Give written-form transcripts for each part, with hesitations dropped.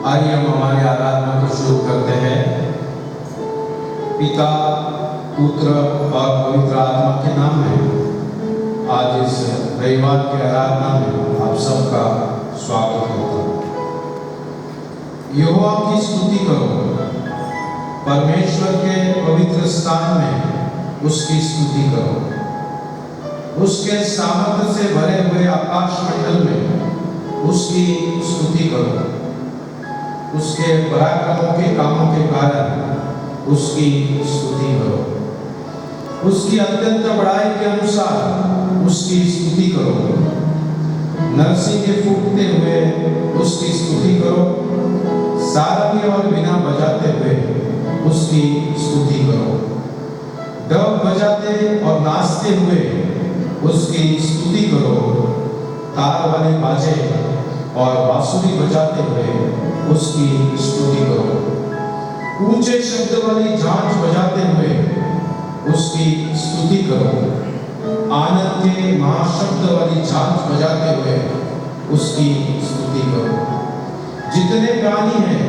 आइए हम हमारी आराधना को शुरू करते हैं। पिता, पुत्र और पवित्र आत्मा के नाम में आज इस रविवार की आराधना में आप सबका स्वागत होता है। यहोवा की स्तुति करो, परमेश्वर के पवित्र स्थान में उसकी स्तुति करो। उसके सामर्थ्य से भरे हुए आकाश मंडल में उसकी स्तुति करो। उसके पराक्रमों के कामों के कारण उसकी स्तुति करो। उसकी अत्यंत बड़ाई के अनुसार उसकी स्तुति करो। नरसिंह के फूटते हुए उसकी स्तुति करो। सारंगी और बीना बजाते हुए उसकी स्तुति करो। डब बजाते और नाचते हुए उसकी स्तुति करो। तार वाले बाजे और बांसुरी बजाते हुए उसकी स्तुति करो। ऊंचे शब्द वाली झांझ बजाते हुए उसकी स्तुति करो। आनंद के महाशब्द वाली झांझ बजाते हुए उसकी स्तुति करो। जितने प्राणी हैं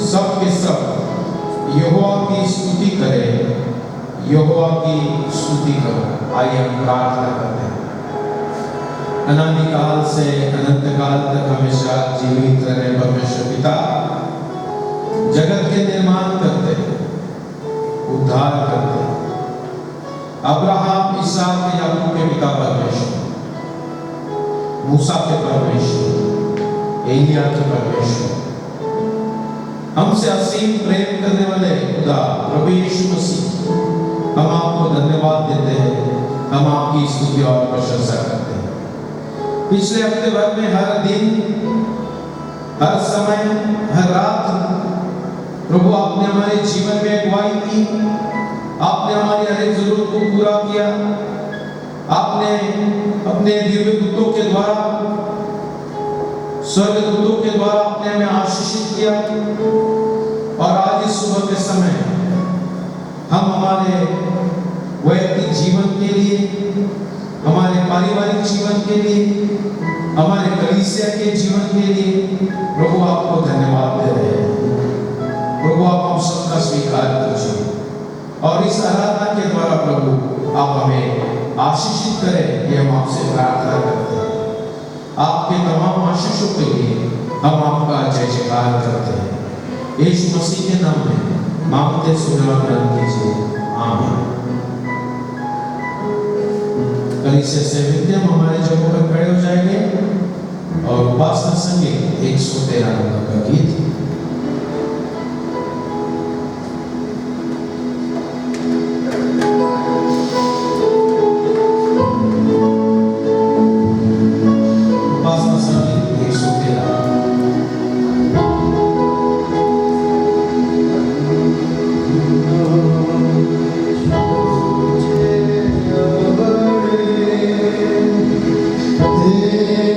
सब के सब यहोवा की स्तुति करें। यहोवा की स्तुति करो। आइए हम प्रार्थना करते हैं। अनादि काल से अनंत काल तक हमेशा जीवित रहे परमेश्वर पिता, जगत के निर्माण करते, उद्धार करते, अब्राहम, इसहाक, याकूब के पिता परमेश्वर, मूसा के परमेश्वर, एलिया के परमेश्वर, हमसे असीम प्रेम करने वाले खुदा प्रभु यीशु मसीह, हम आपको धन्यवाद देते हैं। हम आपकी स्तुति और प्रशंसा करते हैं। पिछले हफ्ते भर में हर दिन, हर समय, हर रात प्रभु आपने हमारे जीवन में अगुवाई की। आपने हमारी हर एक जरूरत को पूरा किया। आपने अपने दिव्य दूतों के द्वारा, स्वर्ग दूतों के द्वारा आपने हमें आशीषित किया। और आज इस सुबह के समय हम हमारे वैयक्तिक जीवन के लिए, हमारे पारिवारिक जीवन के लिए, हमारे कलीसिया के जीवन के लिए प्रभु आपको धन्यवाद दे रहे हैं। प्रभु आप हम सबका स्वीकार कीजिए और इस आराधना के द्वारा प्रभु आप हमें आशीषित करें, ये हम आपसे प्रार्थना करते हैं। आपके तमाम आशीषों के लिए हम आपका जय जयकार करते हैं। यीशु मसीह के नाम में मांगते सुने और ग्रहण कीजिए। आमीन। कलीसिया से विनती हम हमारे जगहों पर खड़े हो जाएंगे और उपासना संगीत 113 नंबर का गीत। उपासना संगीत 113। देव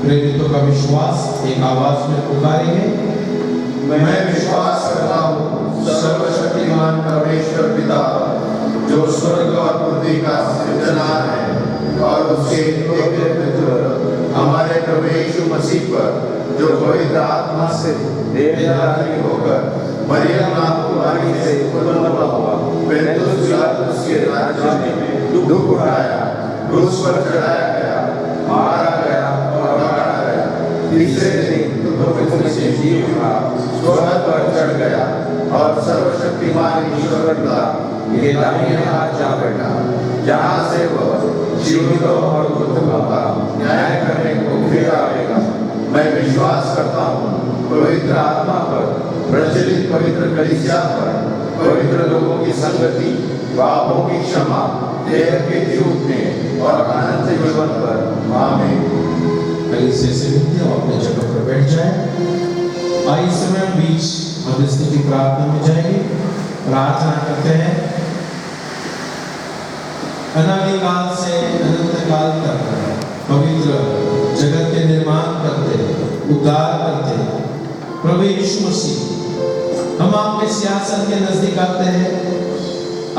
प्रेरितों का विश्वास एक आवाज में पुकारेंगे। मैं विश्वास करता हूँ सर्वशक्तिमान परमेश्वर पिता जो स्वर्ग और पृथ्वी का सृजनहार है और उसके एकमात्र पुत्र हमारे प्रभु यीशु मसीह पर जो पवित्र आत्मा से देहधारी होकर मरियम नाम कुमारी से उत्पन्न हुआ, पेंतुस पिलातुस के राज्य में दुख उठाया, क्रूस पर चढ़ाया गया, मारा गया और गाड़ा गया, तीसरे दिन मृतकों से जी उठा, स्वर्ग पर चढ़ गया और सर्वशक्तिमान ईश्वर पिता के दाहिने हाथ जा बैठा, जहाँ से वह जीवितों और मृतकों का न्याय करने को फिर आएगा। मैं विश्वास करता हूँ पवित्र आत्मा पर, प्रचलित पवित्र कलीसिया पर, पवित्र लोगों की संगति, पापों की क्षमा, देह के जीवने और अनंत जीवन पर। आमीन। कलीसिया से मिलते हैं, अपने जगह पर बैठ जाए। आइए इस समय बीच मध्यस्थी की प्रार्थना में जाएंगे, प्रार्थना करते हैं। अनादि काल से अनंत काल तक पवित्र जगत के निर्माण करते, उद्धार करते प्रभु यीशु मसीह, हम आपके सिंहासन के नजदीक आते हैं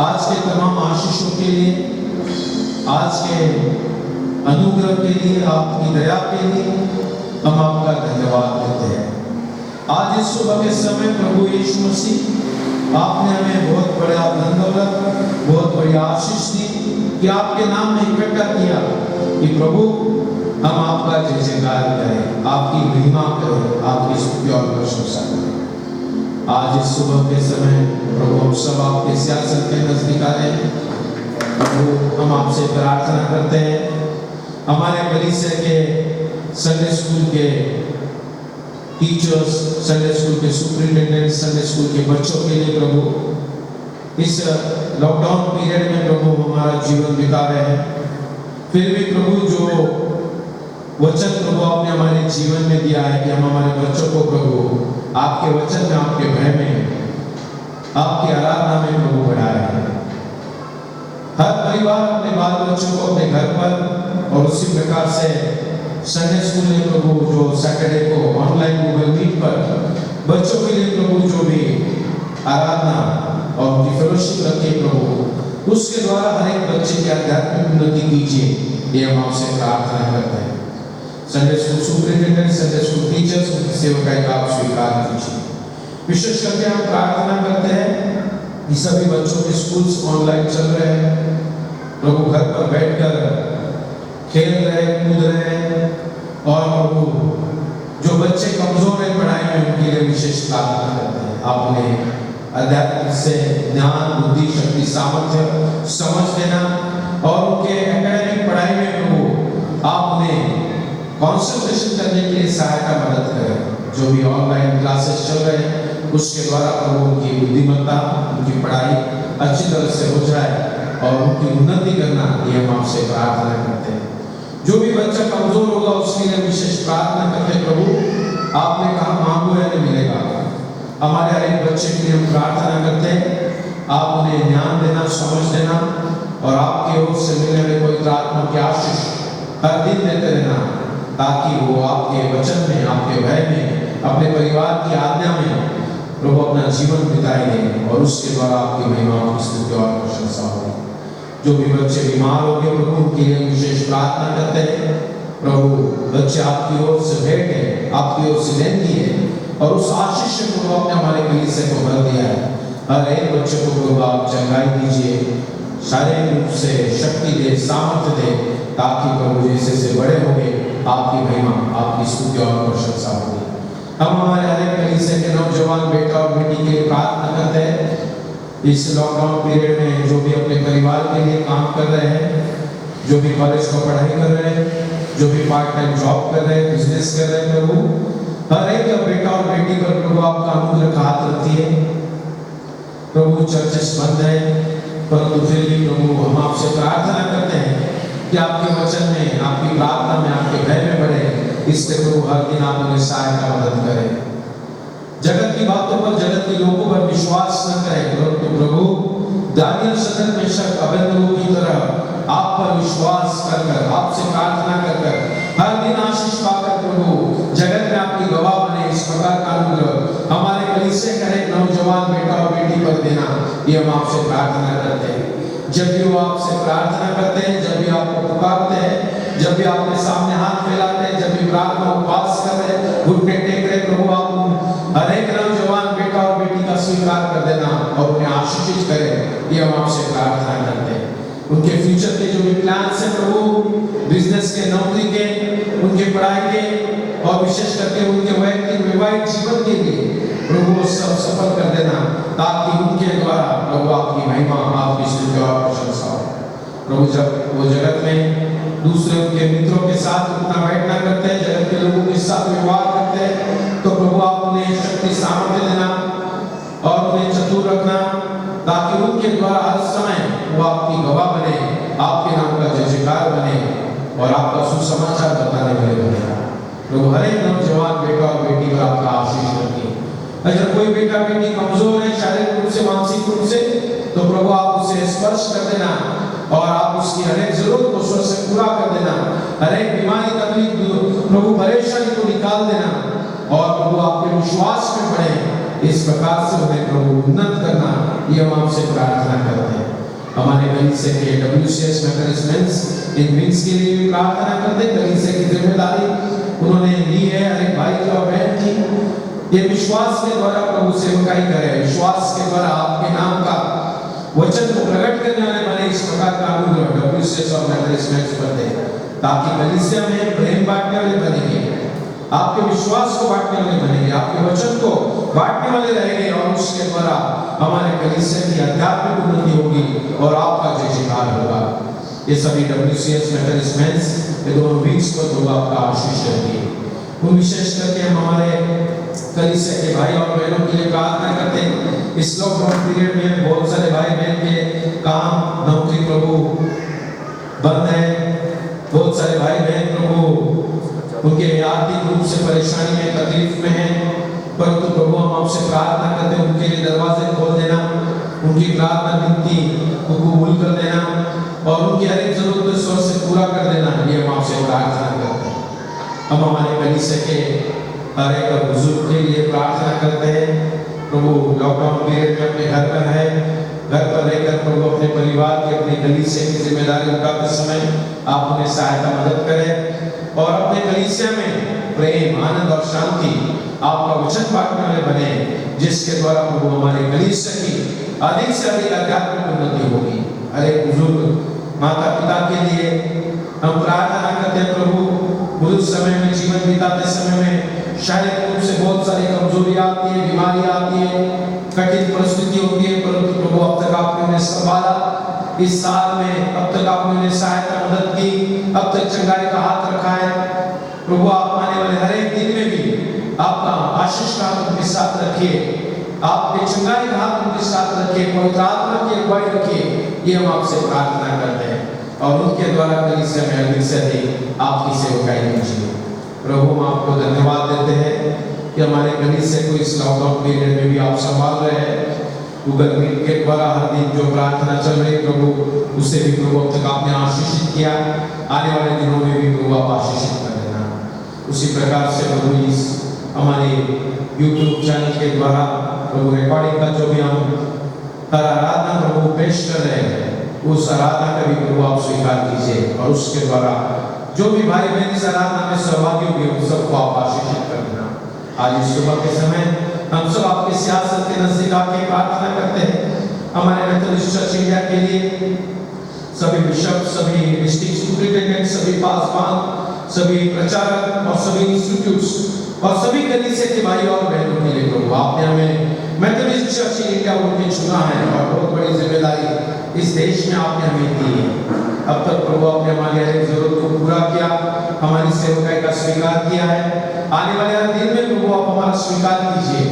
आज के तमाम आशीषों के लिए, आज के अनुग्रह के लिए, आपकी दया के लिए हम आपका धन्यवाद करते हैं। आज इस सुबह के समय प्रभु यीशु मसीह, आपने हमें बहुत बड़ा धन दौलत, बहुत बड़ी आशीष दी कि आपके नाम में इकट्ठा किया कि प्रभु हम आपका जय जयकार करें, आपकी महिमा करें, आपकी स्तुति और प्रशंसा करें। आज इस सुबह के समय प्रभु हम सब आपके सिंहासन के नजदीक आ रहे हैं। प्रभु हम आपसे प्रार्थना करते हैं, हमारे कलीसिया के संडे स्कूल के टीचर्स, संडे स्कूल के सुपरिटेंडेंट, संडे स्कूल के बच्चों के लिए प्रभु इस लॉकडाउन पीरियड में प्रभु हमारा जीवन बिता रहे हैं, फिर भी प्रभु जो वचन प्रभु आपने हमारे जीवन में दिया है कि हम हमारे बच्चों को प्रभु आपके वचन में, आपके भय में, आपकी आराधना में प्रभु बढ़ा रहे हैं। हर परिवार अपने बाल बच्चों को अपने घर पर, और उसी प्रकार से संडे स्कूल में प्रभु जो सैटरडे को ऑनलाइन गूगल मीट पर बच्चों के लिए प्रभु जो भी आराधना और उनकी फेलोशिप रखे प्रभु, उसके द्वारा हर एक बच्चे की आध्यात्मिक उन्नति कीजिए, ये हम आपसे प्रार्थना करते हैं। Sunday school superintendent, Sunday school teachers, उनकी सेवकाई का आप स्वीकार कीजिए। विशेष करके हम प्रार्थना करते हैं कि सभी बच्चों के स्कूल्स ऑनलाइन चल रहे हैं, प्रभु घर पर बैठकर खेल रहे, कूद रहे हैं, और प्रभु जो बच्चे कमजोर हैं पढ़ाई में, उनके लिए विशेष प्रार्थना करते हैं। आपने अध्यात्म से ज्ञान, बुद्धि, शक्ति, सामर्थ्य, समझ देना और उनके एकेडमिक पढ़ाई में प्रभु आपने कंसंट्रेशन करने के लिए सहायता मदद करें। जो भी ऑनलाइन क्लासेस चल रहे हैं उसके द्वारा प्रभु उनकी बुद्धिमत्ता, उनकी पढ़ाई अच्छी तरह से हो जाए और उनकी उन्नति करना, ये हम आपसे प्रार्थना करते हैं। जो भी बच्चा कमजोर होगा उसके लिए विशेष प्रार्थना करते हैं। प्रभु आपने कहा मांगो या मिलेगा, हमारे हर एक बच्चे के लिए हम प्रार्थना करते हैं, आप उन्हें ज्ञान देना, समझ देना और आपके ओर से मिलने वाले पवित्र आत्मा की आशीष हर दिन देते रहना, ताकि वो आपके वचन में, आपके भय में, अपने परिवार की आज्ञा में प्रभु अपना जीवन बिताएंगे और उसके द्वारा आपकी महिमा की स्तुति और प्रशंसा होगी। जो भी बच्चे बीमार होंगे प्रभु उनके लिए विशेष प्रार्थना करते हैं। प्रभु बच्चे आपकी ओर से भेंट है, आपकी ओर से देनगी है और उस आशीष से प्रभु आपने हमारे कलीसिया को भर दिया है। हर एक बच्चे को प्रभु आप चंगाई दीजिए, शारीरिक रूप से शक्ति दे, सामर्थ्य दे, ताकि प्रभु जैसे से बड़े होंगे आपकी महिमा, आपकी स्तुति और प्रशंसा होगी। हम हमारे हर एक कलीसिया के नौजवान बेटा और बेटी के लिए प्रार्थना करते हैं। इस लॉकडाउन पीरियड में जो भी अपने परिवार के लिए काम कर रहे हैं, जो भी कॉलेज का पढ़ाई कर रहे हैं, जो भी पार्ट टाइम जॉब कर रहे हैं, बिजनेस कर रहे हैं, प्रभु हर एक बेटा और बेटी पर प्रभु आपका अनुग्रह हाथ रखिए। प्रभु चर्चेस बंद है, परंतु फिर भी प्रभु हम आपसे प्रार्थना करते हैं कि आपके वचन में, आपकी प्रार्थना में, आपके भय में बढ़े। इससे प्रभु हर दिन आप उन्हें सहायता मदद करें। जगत की बातों पर, जगत के लोगों पर विश्वास न करें, परंतु प्रभु दानियल शतक में शक अबेदनगो की तरह आप पर विश्वास कर आपसे प्रार्थना कर हर दिन आशीष पाकर प्रभु जगत में आपकी गवाह बने। इस प्रकार का अनुग्रह हमारे कलीसिया का एक नौजवान बेटा और बेटी पर देना, ये हम आपसे प्रार्थना करते हैं। जब भी वो आपसे प्रार्थना करते हैं, जब भी आपको पुकारते हैं, जब भी आपके सामने हाथ फैलाते हैं, जब भी प्रार्थना उपवास कर रहे हैं, घुटने टेक रहे, प्रभु आप हर एक नौजवान बेटा और बेटी का स्वीकार कर देना और उन्हें आशीषित करें, ये हम आपसे प्रार्थना करते हैं। उनके फ्यूचर के जो भी प्लान्स हैं प्रभु, बिजनेस के, नौकरी के, उनके पढ़ाई के और विशेष करके उनके वैयक्तिक वैवाहिक जीवन के लिए प्रभु वो सब सफल कर देना, ताकि उनके द्वारा प्रभु आपकी महिमा, आपकी स्तुति और प्रशंसा हो। प्रभु जब वो जगत में दूसरे उनके मित्रों के साथ उठना बैठना करते हैं, जगत के लोगों के साथ व्यवहार करते हैं, तो प्रभु आप उन्हें शक्ति सामर्थ्य देना और उन्हें चतुर रखना, ताकि उनके द्वारा हर समय वो आपकी गवाह बने, आपके नाम का जय जयकार बने और आपका सुसमाचार बताने वाले बने। प्रभु हर एक नौजवान बेटा और बेटी पर आपका आशीष रखिए। अगर कोई बेटा बेटी कमजोर है शारीरिक रूप से, मानसिक रूप से, तो प्रभु आप उसे स्पर्श कर देना और आप उसकी हर एक जरूरत को स्वर से पूरा कर देना। हर एक बीमारी, तकलीफ, प्रभु परेशानी को निकाल देना और प्रभु आपके विश्वास में बढ़े। इस प्रकार से उन्हें प्रभु उन्नत करना, ये हम आपसे प्रार्थना करते हैं। हमारे कलीसिया के WCS मैनेजमेंट्स इन विंग्स के लिए भी प्रार्थना करते हैं। कलीसिया की जिम्मेदारी उन्होंने ली है हर एक भाई की और बहन की। ये विश्वास के द्वारा प्रभु सेवकाई करे, विश्वास के द्वारा आपके नाम का वचन को प्रकट करने वाले बने। इस प्रकार का अनुग्रह WCS और मैनेजमेंट्स पर दे, ताकि कलीसिया में प्रेम बांटने वाले बनेंगे, आपके विश्वास को बांटने वाले बनेंगे, आपके वचन को बांटने वाले रहेंगे और उसके द्वारा हमारे कलीसिया की आध्यात्मिक उन्नति होगी और आपका जय जयकार होगा। ये सभी WCS मैनेजमेंट्स, ये दोनों विंग्स पर प्रभु आपका आशीष रखिए। उन विशेष करके हम हमारे कलीसिया के भाई और बहनों के लिए प्रार्थना करते हैं। इस लॉकडाउन पीरियड में बहुत सारे भाई बहन के काम, नौकरी प्रभु बंद है। बहुत सारे भाई बहन प्रभु उनके आर्थिक रूप से परेशानी में, तकलीफ में है, परंतु प्रभु हम आपसे प्रार्थना करते हैं उनके लिए दरवाजे खोल देना, उनकी प्रार्थना विनती को कबूल कर देना और उनकी हर एक जरूरत को स्वर से पूरा कर देना, ये हम आपसे प्रार्थना करते हैं। हम हमारे कलीसिया के हर एक बुजुर्ग के लिए प्रार्थना करते हैं। प्रभु लॉकडाउन पीरियड में अपने घर पर है, घर पर रहकर प्रभु अपने परिवार की, अपनी कलीसिया की जिम्मेदारी उठाते समय आप उन्हें सहायता मदद करें और अपने कलीसिया में प्रेम, आनंद और शांति, आपका वचन बांटने वाले बने, जिसके द्वारा प्रभु हमारे कलीसिया की अधिक से अधिक आध्यात्मिक उन्नति होगी। हर एक बुजुर्ग माता पिता के लिए हम प्रार्थना करते हैं। प्रभु बुजुर्ग समय में, जीवन बिताते समय में शारीरिक रूप से बहुत सारी कमजोरी आती है, बीमारी आती है, कठिन परिस्थिति होती है, परंतु प्रभु अब तक आपने उन्हें संभाला। इस साल में अब तक आपने उन्हें सहायता मदद की, अब तक चंगाई का हाथ रखा है। प्रभु आप आने वाले हर एक दिन में भी आपका आशीष का हाथ उनके साथ रखिए, आपके चंगाई का हाथ उनके साथ रखिए, पवित्र आत्मा की अगुवाई रखिए, ये हम आपसे प्रार्थना करते हैं और उनके द्वारा कलीसिया में अधिक से अधिक आपकी सेवकाई कीजिए। प्रभु हम आपको धन्यवाद देते हैं कि हमारे कलीसिया को इस लॉकडाउन पीरियड में भी आप संभाल रहे हैं। गूगल मीट के द्वारा हर दिन जो प्रार्थना चल रही प्रभु, उससे भी प्रभु अब तक आपने आशीषित किया, आने वाले दिनों में भी प्रभु आप आशीषित कर देना। उसी प्रकार से प्रभु इस हमारे YouTube चैनल के द्वारा प्रभु रिकॉर्डिंग का जो भी हम हर आराधना प्रभु पेश कर रहे हैं, उस आराधना का भी प्रभु आप स्वीकार कीजिए और उसके द्वारा जो भी भाई बहन इस आराधना में सहभागी होंगे उन सबको आप आशीषित कर देना। आज इस सुबह के समय हम सब आपके सियासत के नजदीक आके प्रार्थना करते हैं हमारे मेथोडिस्ट चर्च इंडिया के लिए, सभी बिशप, सभी डिस्ट्रिक्ट सुपरिटेंडेंट, सभी पासवान, सभी प्रचारक और सभी इंस्टीट्यूट्स और सभी कलीसिया के भाई और बहनों के लिए प्रभु आपने हमें मेथोडिस्ट चर्च इंडिया उनके चुना है और बहुत बड़ी जिम्मेदारी इस देश में आपने हमें दी है। अब तक प्रभु आपने हमारी हर एक जरूरत को पूरा किया, हमारी सेवकाई का स्वीकार किया है। आने वाले हर दिन में प्रभु आप हमारा स्वीकार कीजिए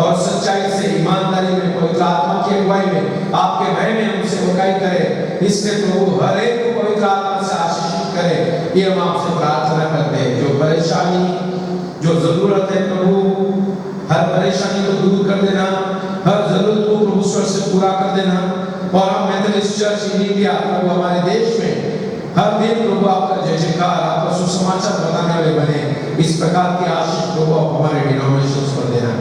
और सच्चाई से, ईमानदारी में, पवित्र आत्मा की अगुवाई में, आपके भय में हम सेवकाई करें। इससे प्रभु हर एक को पवित्र आत्मा से आशीषित करें, ये हम आपसे प्रार्थना करते हैं। जो परेशानी, जो जरूरत है प्रभु, हर परेशानी को दूर कर देना, हर जरूरत को प्रभु स्वर से पूरा कर देना। और हम मेथोडिस्ट चर्च इंडिया प्रभु हमारे देश में हर दिन प्रभु आपका जय जयकार, आपका सुसमाचार बताने वाले बने, इस प्रकार की आशीष प्रभु आप हमारे डिनोमिनेशंस पर देना।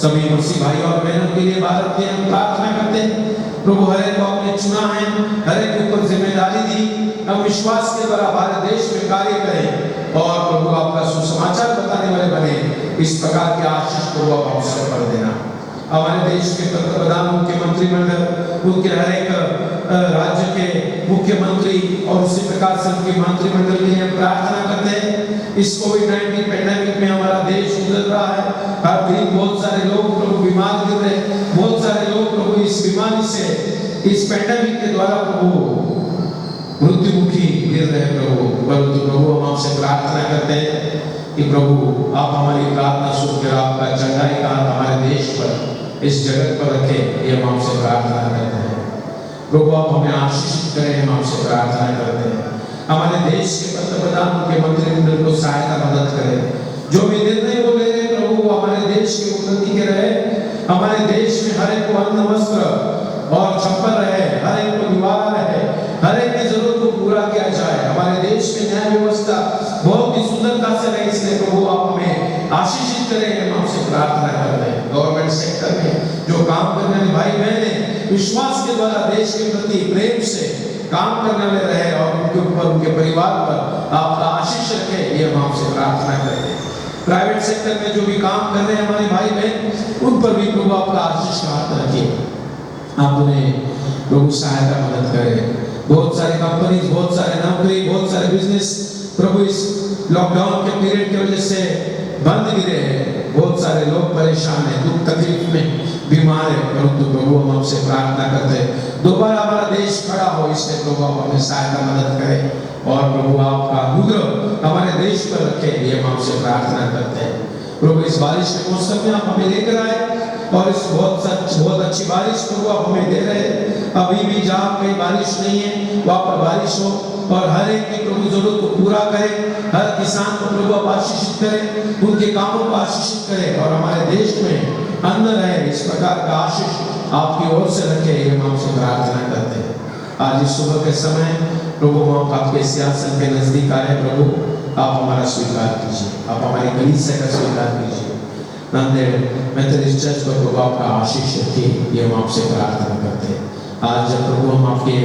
सभी मसीह भाई और बहनों के लिए भारत में हम प्रार्थना करते हैं प्रभु, हर एक को आपने चुना है, हर एक के ऊपर जिम्मेदारी दी, हम विश्वास के द्वारा भारत देश में कार्य करें और प्रभु आपका सुसमाचार बताने वाले बने, इस प्रकार की आशीष प्रभु आप अवसर पर देना। हमारे देश के पंतप्रधान, मुख्यमंत्री मंडल, उनके हर एक राज्य के मुख्यमंत्री और उसी प्रकार से उनके मंत्रिमंडल के लिए हम प्रार्थना करते हैं। इस कोविड-19 पैंडेमिक में हमारा देश गुजर रहा है, हर दिन बहुत सारे लोग प्रभु बीमार गिर रहे, बहुत सारे लोग प्रभु इस बीमारी से, इस पैंडेमिक के द्वारा प्रभु मृत्युमुखी गिर रहे प्रभु। परंतु प्रभु हम आपसे प्रार्थना करते हैं कि प्रभु आप हमारी प्रार्थना सुनकर आपका चंगाई का हमारे देश पर, इस जगत पर रखे, ये हम आपसे प्रार्थना करते हैं। प्रभु आप हमें आशीषित करें, हम आपसे प्रार्थना करते हैं। हमारे देश के पंतप्रधान, के मंत्रिमंडल को सहायता मदद करें, जो भी निर्णय वो ले रहे प्रभु वो हमारे देश की उन्नति के रहे, हमारे देश में हर एक को अन्न, वस्त्र और छप्पर रहे, हर एक को निवारा रहे, हर एक की जरूरत को पूरा किया जाए। हमारे देश में न्याय व्यवस्था बहुत ही सुंदरता से रहे, इसलिए प्रभु आप हमें आशीषित करें, हम आपसे प्रार्थना करते हैं। गवर्नमेंट सेक्टर में जो काम करने वाले भाई बहन विश्वास के द्वारा देश के प्रति प्रेम से काम करने वाले रहे और उनके ऊपर, उनके परिवार पर आपका आशीष रखे, ये हम आपसे प्रार्थना करते हैं। प्राइवेट सेक्टर में जो भी काम कर रहे हैं हमारे भाई बहन, उन पर भी प्रभु आपका आशीष का हाथ रखिए, आप उन्हें प्रभु सहायता मदद करें। बहुत सारी कंपनी, बहुत सारे नौकरी, बहुत सारे बिजनेस प्रभु इस लॉकडाउन के पीरियड की वजह से बंद गिरे हैं, बहुत सारे लोग परेशान हैं, दुख तकलीफ में बीमार है। परंतु प्रभु हम आपसे प्रार्थना करते हैं दोबारा हमारा देश खड़ा हो, इसलिए प्रभु आप हमें सहायता मदद करें और प्रभु आपका अनुग्रह हमारे देश पर रखे, ये हम आपसे प्रार्थना करते हैं। प्रभु इस बारिश के मौसम में आप हमें लेकर आए और इस बहुत अच्छी बारिश प्रभु आप हमें दे रहे हैं। अभी भी जहाँ कहीं बारिश नहीं है वहाँ पर बारिश हो और हर एक की प्रभु जरूरत को पूरा करें, हर किसान को प्रभु आप आशीषित करें, उनके कामों को आशीषित करें और हमारे देश में अन्न रहे, इस प्रकार का आशीष आपकी ओर से रखे, ये हम आपसे प्रार्थना करते हैं। आज इस सुबह के समय प्रभु हम आपके सिंहासन के नजदीक आए, प्रभु आप हमारा स्वीकार कीजिए, आप हमारी कलीसिया का स्वीकार कीजिए। नांदेड़ मेथोडिस्ट चर्च पर प्रभु आपका आशीष रखिए, ये हम आपसे प्रार्थना करते हैं। आज जब प्रभु हम आपके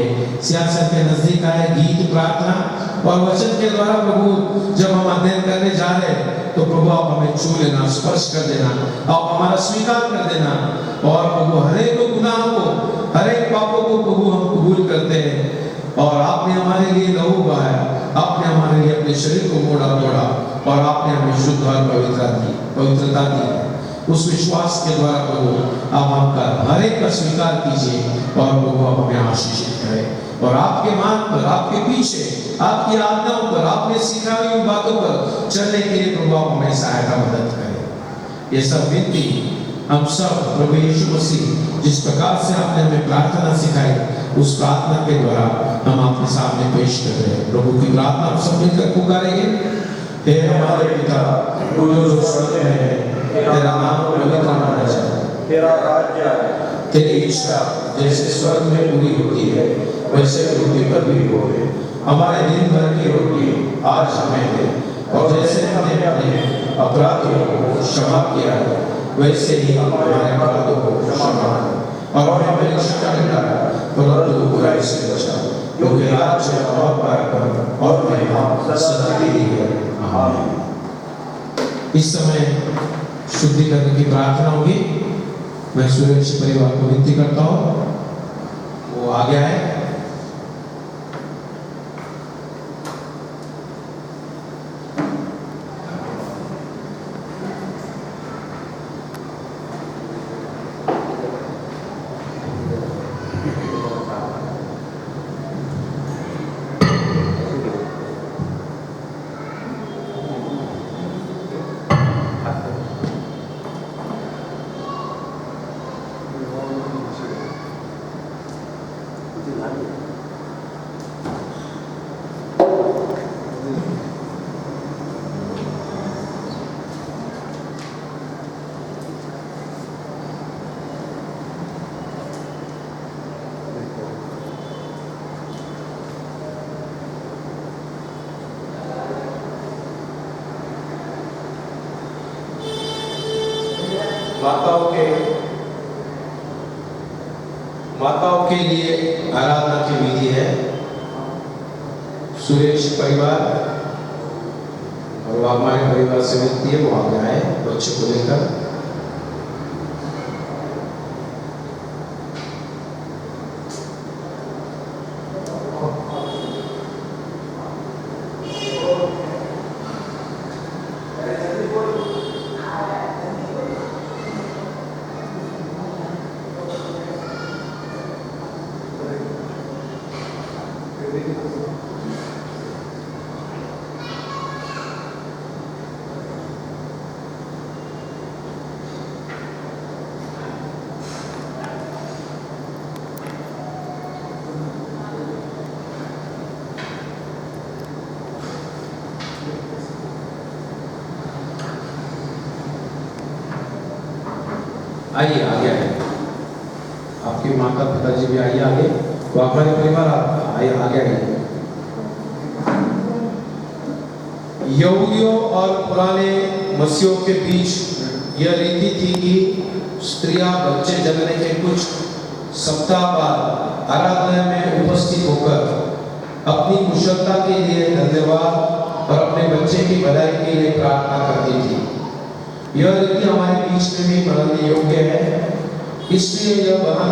सिंहासन के नजदीक आए, गीत, प्रार्थना और वचन के द्वारा प्रभु जब हम अध्ययन करने जा रहे हैं, तो प्रभु आप हमें छू लेना, स्पर्श कर देना, आप हमारा स्वीकार कर देना और प्रभु हर एक गुनाहों को, हर एक पापों को प्रभु हम कबूल करते हैं और आपने हमारे लिए लहू बहाया, आपने हमारे लिए अपने शरीर को मोड़ा तोड़ा और आपने हमें शुद्ध और पवित्रता दी। उस विश्वास के द्वारा प्रभु आप आपका हर एक का स्वीकार कीजिए और प्रभु आप हमें आशीषित करें और आपके मार्ग पर, आपके पीछे, आपकी आज्ञाओं पर, आपने सिखाई हुई बातों पर चलने के लिए प्रभु आप हमें सहायता मदद करें। ये सब विनती हम सब प्रभु यीशु मसीह जिस प्रकार से आपने हमें प्रार्थना सिखाई, उस प्रार्थना के द्वारा हम आपके सामने पेश कर रहे हैं। प्रभु की प्रार्थना आप सब मिलकर पुकारेंगे। हे हमारे पिता तू जो स्वर्ग में है, तेरा नाम पवित्र माना जाए, तेरा राज्य आए, तेरी इच्छा जैसे स्वर्ग में पूरी होती है वैसे पृथ्वी पर भी हो। हमारे दिन भर की रोटी आज हमें दे और जैसे हमने अपने अपराधियों को क्षमा किया है वैसे ही हमारे अपराधों को क्षमा कर और हमें परीक्षा में डाला परंतु बुराई से बचा, क्योंकि राज्य और पराक्रम और महिमा सदा तेरी है। आमीन। इस समय शुद्धिकरण की प्रार्थना होगी। मैं सुरेश परिवार को विनती करता हूँ, वो आ गया है। माताओं के लिए आराधना की विधि है। सुरेश परिवार और हमारे परिवार से विनती है, वो आ गया है बच्चे को लेकर। आइए, आ गया है। आपके माता पिताजी भी आइए आगे, तो हमारे परिवार आइए आ गया है। यहूदियों और पुराने मसीहों के बीच यह रीति थी कि स्त्रियां बच्चे जन्मने के कुछ सप्ताह बाद आराधना में उपस्थित होकर अपनी कुशलता के लिए धन्यवाद और अपने बच्चे की भलाई के लिए प्रार्थना करती थी। यह रीति हमारे बीच में भी मानने योग्य है, इसलिए यह बहन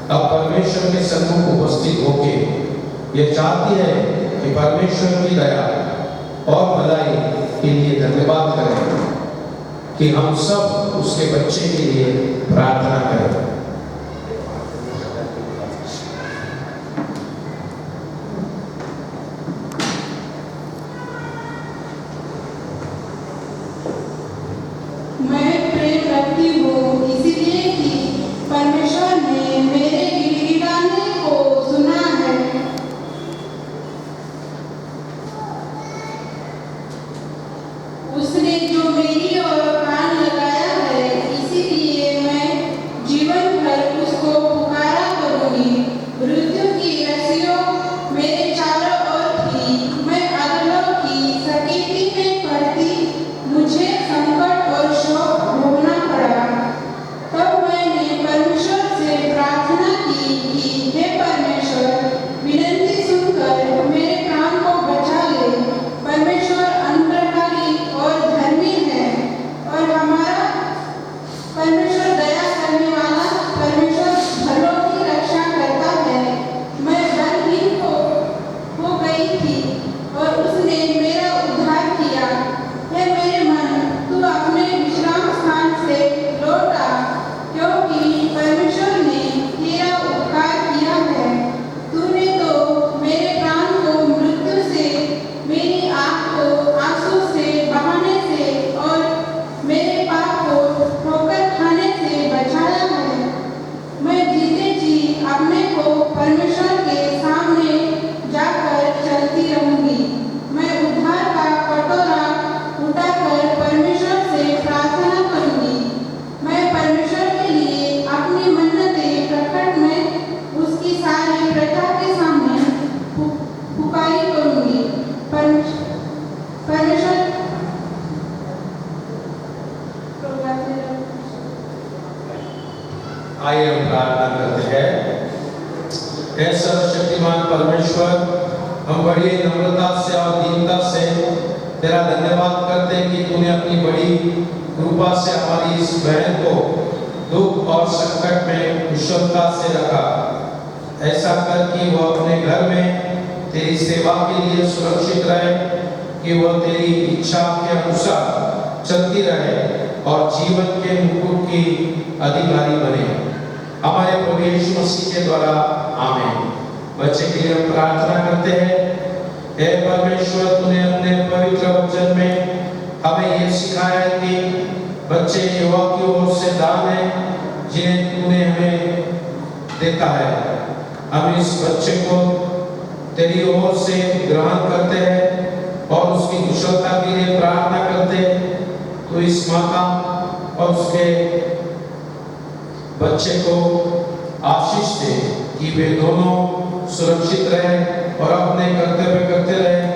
अब परमेश्वर के सम्मुख उपस्थित होकर यह चाहती है कि परमेश्वर की दया और भलाई के लिए धन्यवाद करें कि हम सब उसके बच्चे के लिए प्रार्थना करें। उसने जो मेरी और कान लगाया है, इसीलिए मैं जीवन हे सर्वशक्तिमान परमेश्वर, हम बड़ी नम्रता से और दीनता से तेरा धन्यवाद करते हैं कि तूने अपनी बड़ी कृपा से हमारी इस बहन को दुख और संकट में कुशलता से रखा। ऐसा कर कि वो अपने घर में तेरी सेवा के लिए सुरक्षित रहे, कि वह तेरी इच्छा के अनुसार चलती रहे और जीवन के मुकुट की अधिकारी बने। हमारे प्रभु यीशु मसीह के द्वारा आमीन। बच्चे के लिए हम प्रार्थना करते हैं। हे परमेश्वर, तूने अपने पवित्र वचन में हमें यह सिखाया है कि बच्चे युवा की ओर से दान है जिन्हें तूने हमें देता है। हम इस बच्चे को तेरी ओर से ग्रहण करते हैं और उसकी कुशलता के लिए प्रार्थना करते हैं। तो इस माता और उसके बच्चे को आशीष दे कि वे दोनों सुरक्षित रहे और अपने कर्तव्य करते रहे,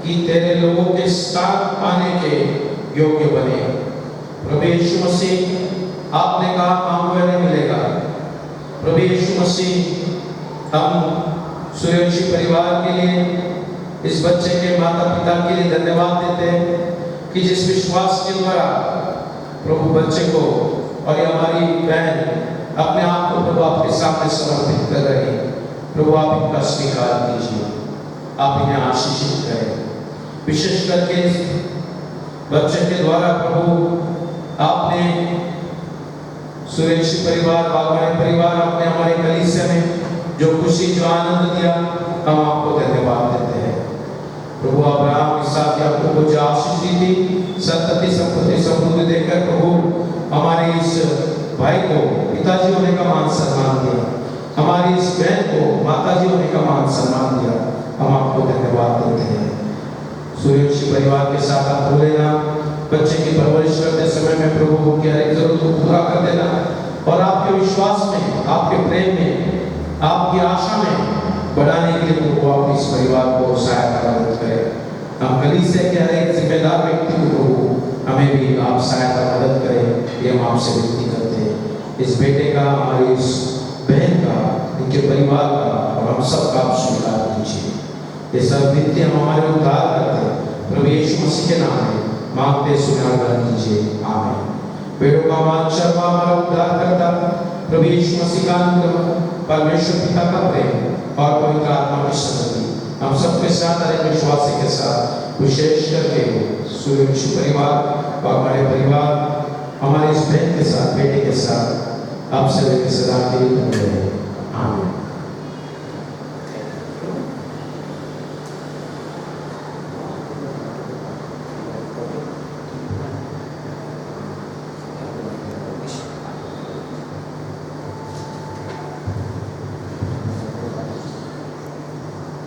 कि तेरे लोगों के साथ पाने के योग्य बने। प्रभु यीशु मसीह, आपने कहा मांगो नहीं मिलेगा। प्रभु यीशु मसीह, हम सूर्यवंशी परिवार के लिए, इस बच्चे के माता पिता के लिए धन्यवाद देते हैं कि जिस विश्वास के द्वारा प्रभु बच्चे को और ये हमारी बहन अपने आप को प्रभु आपके सामने समर्पित कर रही। प्रभु आप इनका स्वीकार कीजिए, आप इन्हें आशीषित करें। विशेष करके इस बच्चे के द्वारा प्रभु आपने सूर्यवंशी परिवार, बागवानी परिवार, अपने हमारे कलीसिया में जो खुशी, जो आनंद दिया, हम आपको धन्यवाद देते हैं। प्रभु अब्राहम, इसहाक, याकूब को जो आशीष दी थी, संतति संपत्ति समृद्धि देकर प्रभु हमारे इस भाई को पिताजी होने का मान सम्मान दिया, हमारी इस बहन को माताजी होने का मान सम्मान दिया। हम आपको धन्यवाद देते हैं। सूर्यवंशी परिवार के साथ आप हो लेना, बच्चे की परवरिश करते समय में प्रभु की हर एक जरूरत को पूरा कर देना और आपके विश्वास में, आपके प्रेम में, आपकी आशा में बढ़ाने के लिए प्रभु आप इस परिवार को सहायता मदद करें। हम कलीसिया के हर एक जिम्मेदार व्यक्ति को प्रभु हमें भी आप सहायता मदद करें, ये हम आपसे विनती करते हैं। इस बेटे का, हमारी इस बहन का, इनके परिवार का और हम सब का आप स्वीकार कीजिए। ये सब विनती हम हमारे उद्धार करते हैं प्रभु यीशु मसीह के नाम में मांगते स्वीकार कीजिए, आमीन। पेड़ों का वांछा हमारा उद्धार करता प्रभु यीशु मसीह का अनुग्रह, परमेश्वर पिता का प्रेम और पवित्र आत्मा की संगति हम सबके साथ हमारे विश्वासी के साथ, विशेष करके सूर्यवंशी परिवार और हमारे परिवार, हमारे इस बहन के साथ, बेटे के साथ आप सभी सदा के लिए बने रहे, आमीन।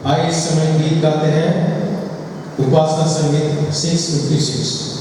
आइए इस समय गीत गाते हैं, उपासना संगीत 656।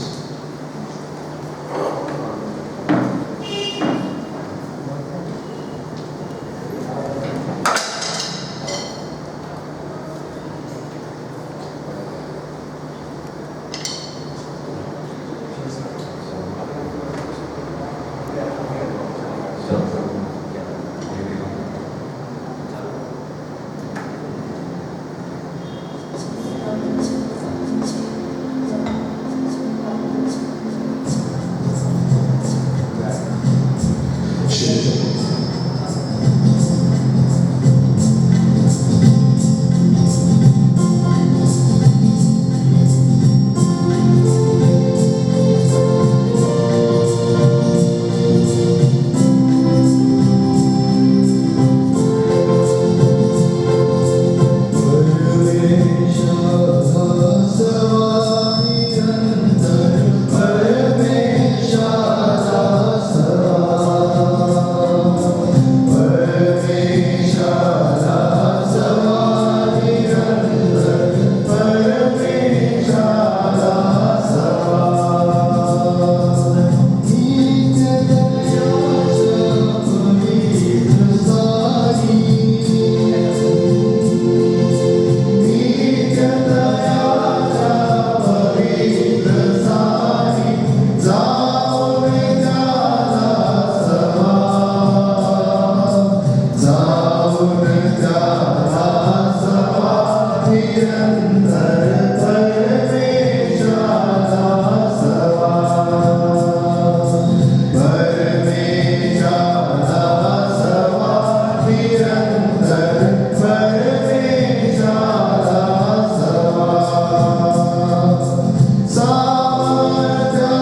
सामर्थ्याचा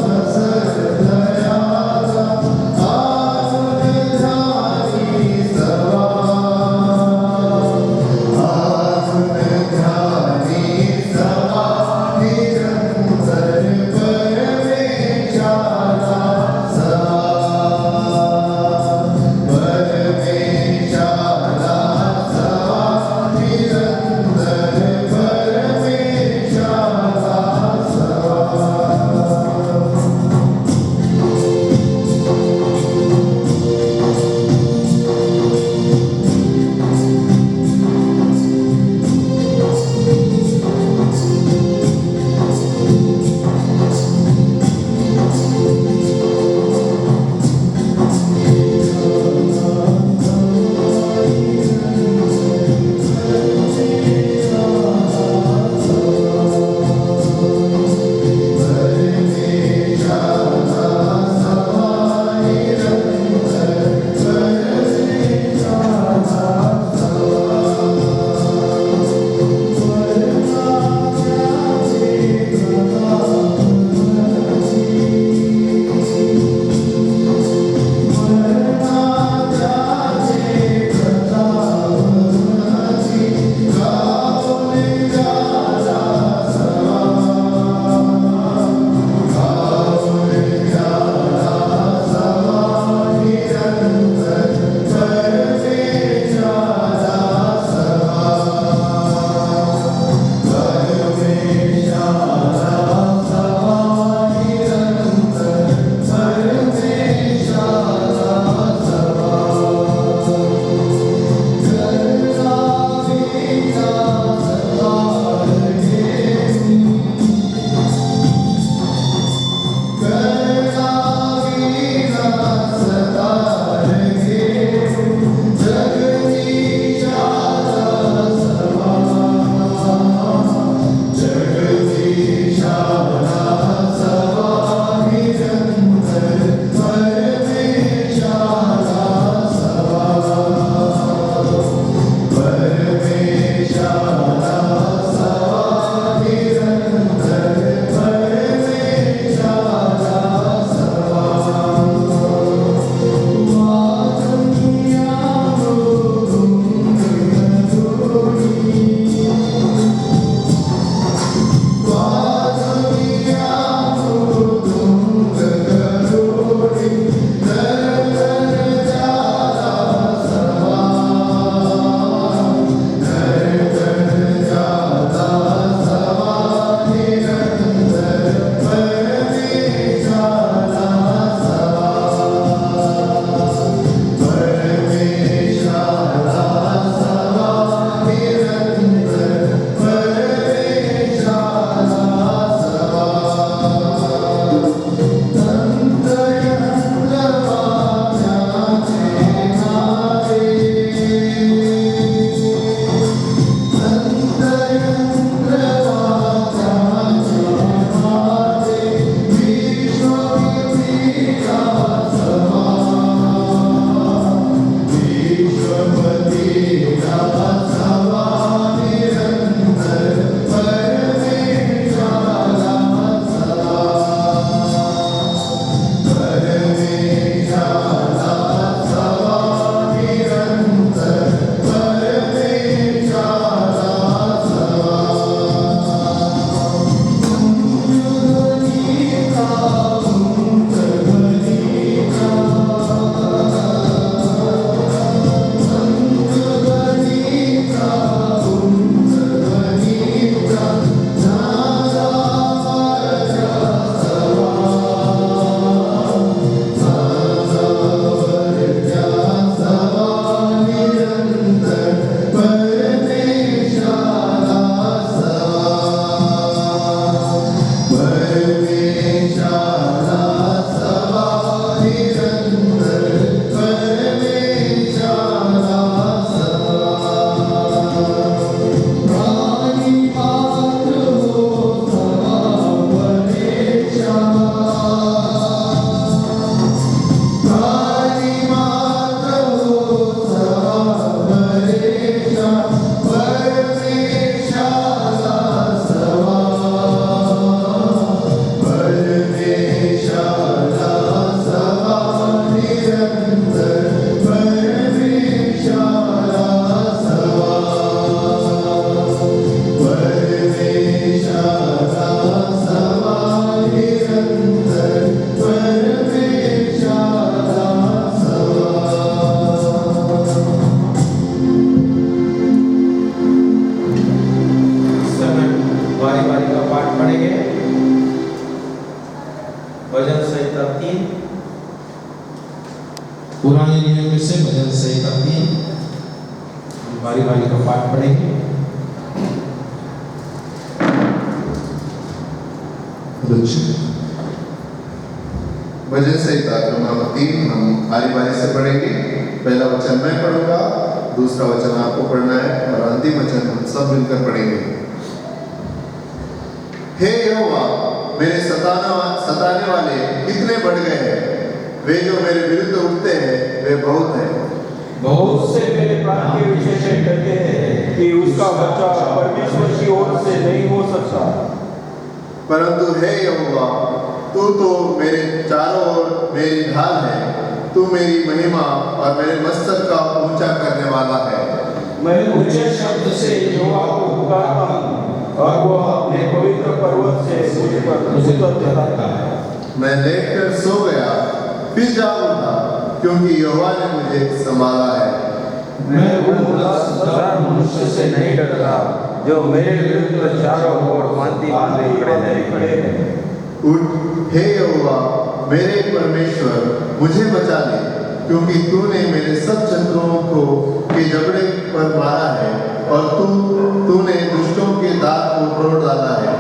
प्रसर संहिता 3। पुराने नियम में से भजन संहिता 3 बारी बारी का पाठ पढ़ेंगे। भजन संहिता नंबर 3 हम बारी बारी से पढ़ेंगे। पहला वचन मैं पढ़ूंगा, दूसरा वचन आपको पढ़ना है और अंतिम वचन हम सब मिलकर पढ़ेंगे। हे यहोवा, मेरे सताने वाले कितने बढ़ गए हैं, वे जो मेरे विरुद्ध उठते हैं वे बहुत हैं। बहुत से मेरे प्राण के विषय में कहते हैं कि उसका बच्चा परमेश्वर की ओर से नहीं हो सकता। परंतु हे यहोवा, तू तो मेरे चारों ओर मेरी ढाल है, तू मेरी महिमा और मेरे मस्तक का ऊंचा करने वाला है। मैं ऊंचे शब्द से यहोवा को पुकारता हूँ और वह अपने पवित्र पर्वत से मुझ पर उत्तर देता है। मैं लेटकर सो गया, फिर जाग उठा, क्योंकि यहोवा ने मुझे संभाला है। मैं उन हजार मनुष्य से नहीं डरता जो मेरे विरुद्ध चारों ओर मानती खड़े हैं। उठ हे यहोवा मेरे परमेश्वर, मुझे बचा ले, क्योंकि तूने मेरे सब शत्रुओं को के जबड़े पर मारा है और तूने दुष्टों के दांत को तोड़ डाला है।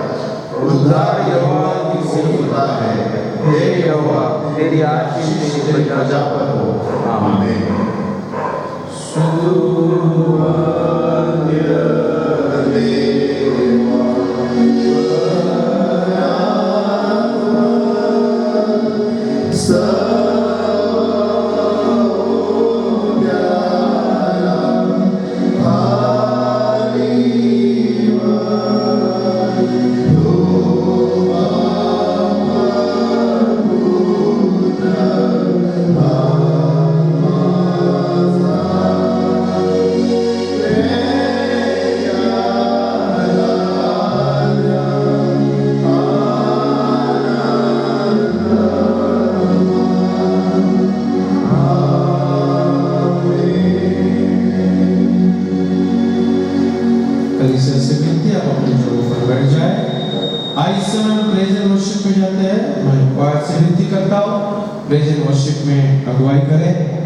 उद्धार यहोवा की से होता है। हे यहोवा, तेरी आशीष तेरी प्रजा पर हो। आमीन। प्रेजेंट वर्शिप में अगुवाई करें।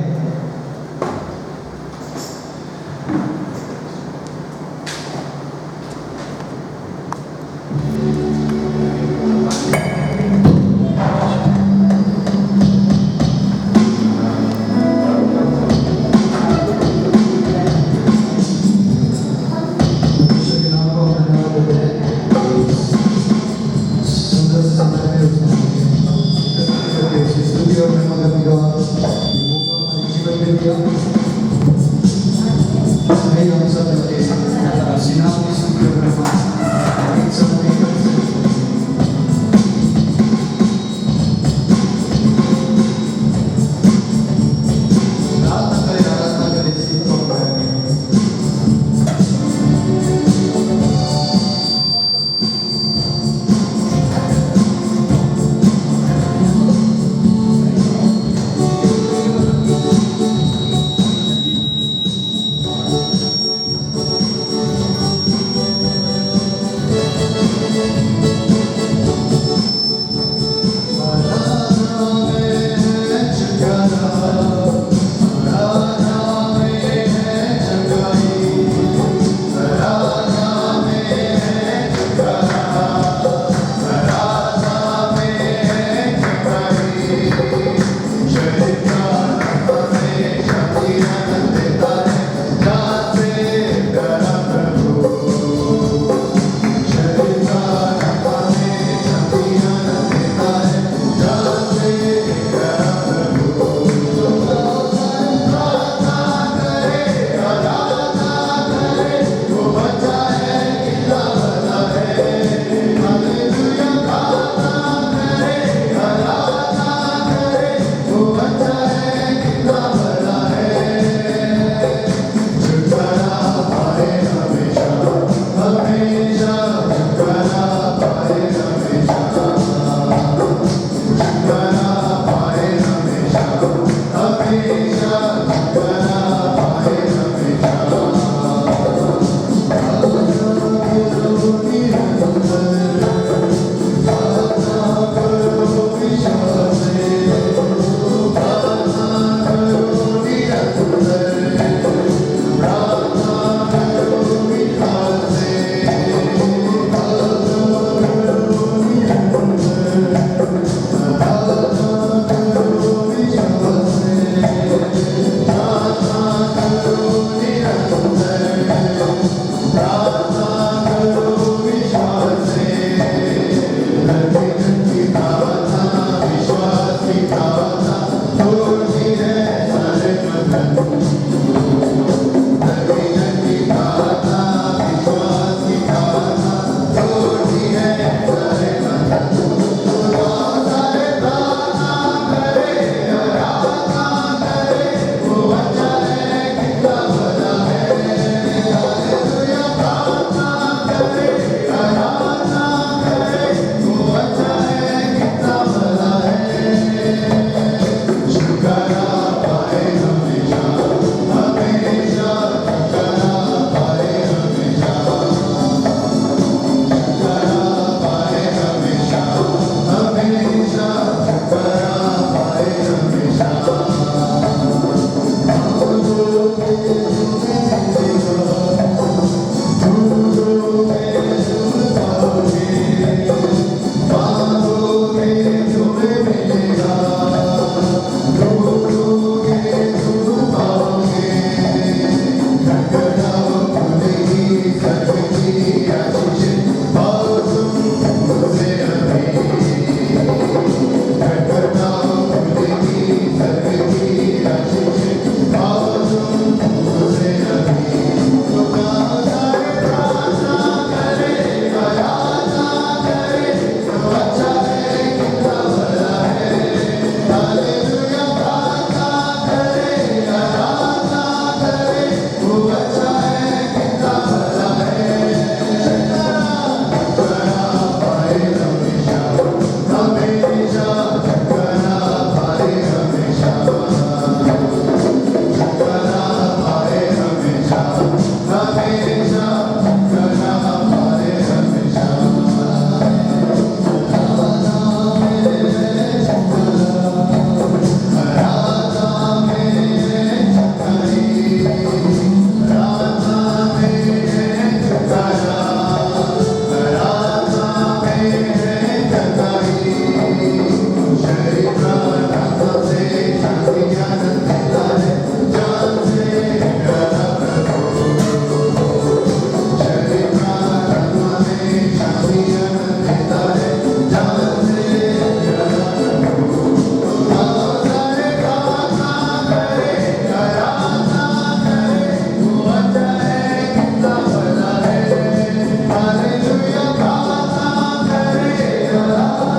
देवा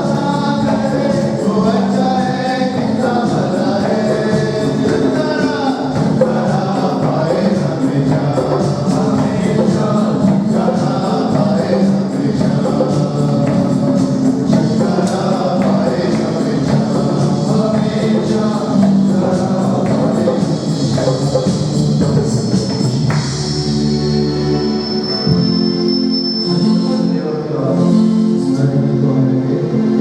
स्मरण तो है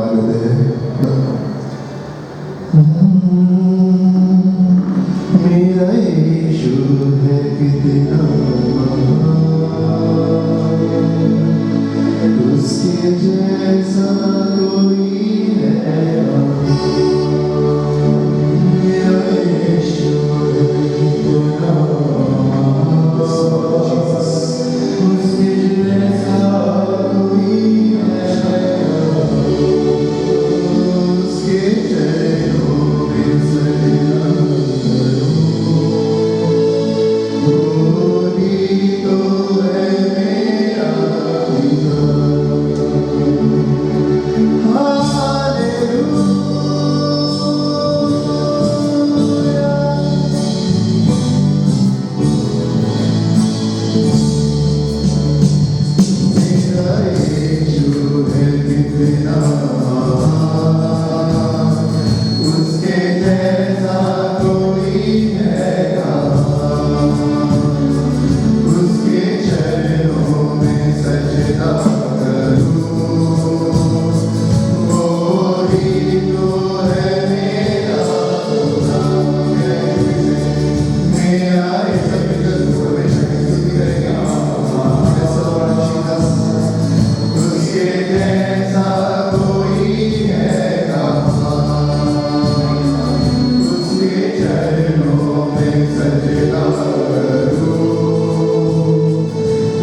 गवा लेते हैं। मेरा यीशु है कितना महान, उसके जैसा कोई है। मेरा यीशु है कितना महान, उसके जैसा कोई है। उसके चरणों में सजना करूं, होली तो है मेरा पिता। मेरा यीशु है कितना महान, उसके जैसा कोई है कहाँ। उसके चरणों में सजदा करूं, वही तो है मेरा खुदा। मेरा ऐसा बिल्कुल हमेशा की स्तुति करेंगे। उसके जैसा कोई है कहाँ। उसके चरणों में सजदा करूं,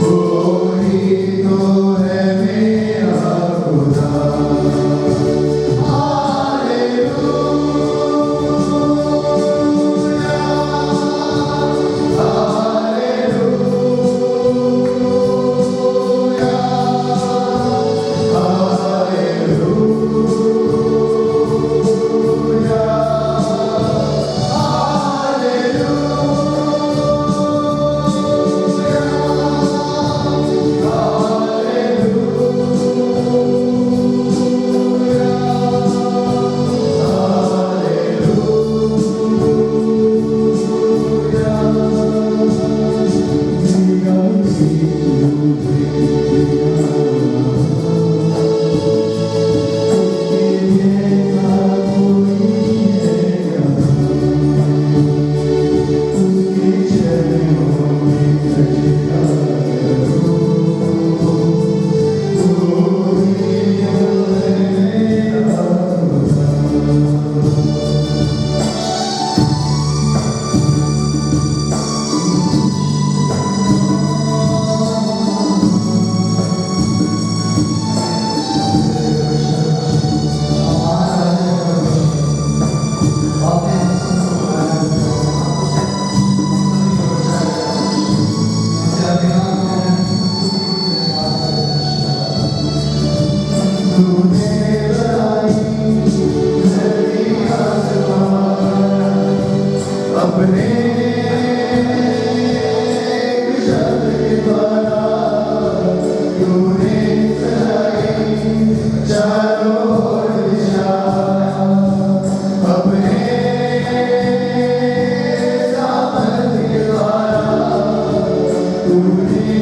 वही तो है मेरा खुदा। अपने शब्द के द्वारा तूने सजाई चारों ओर दिशा। अपने सामर्थ के द्वारा तूने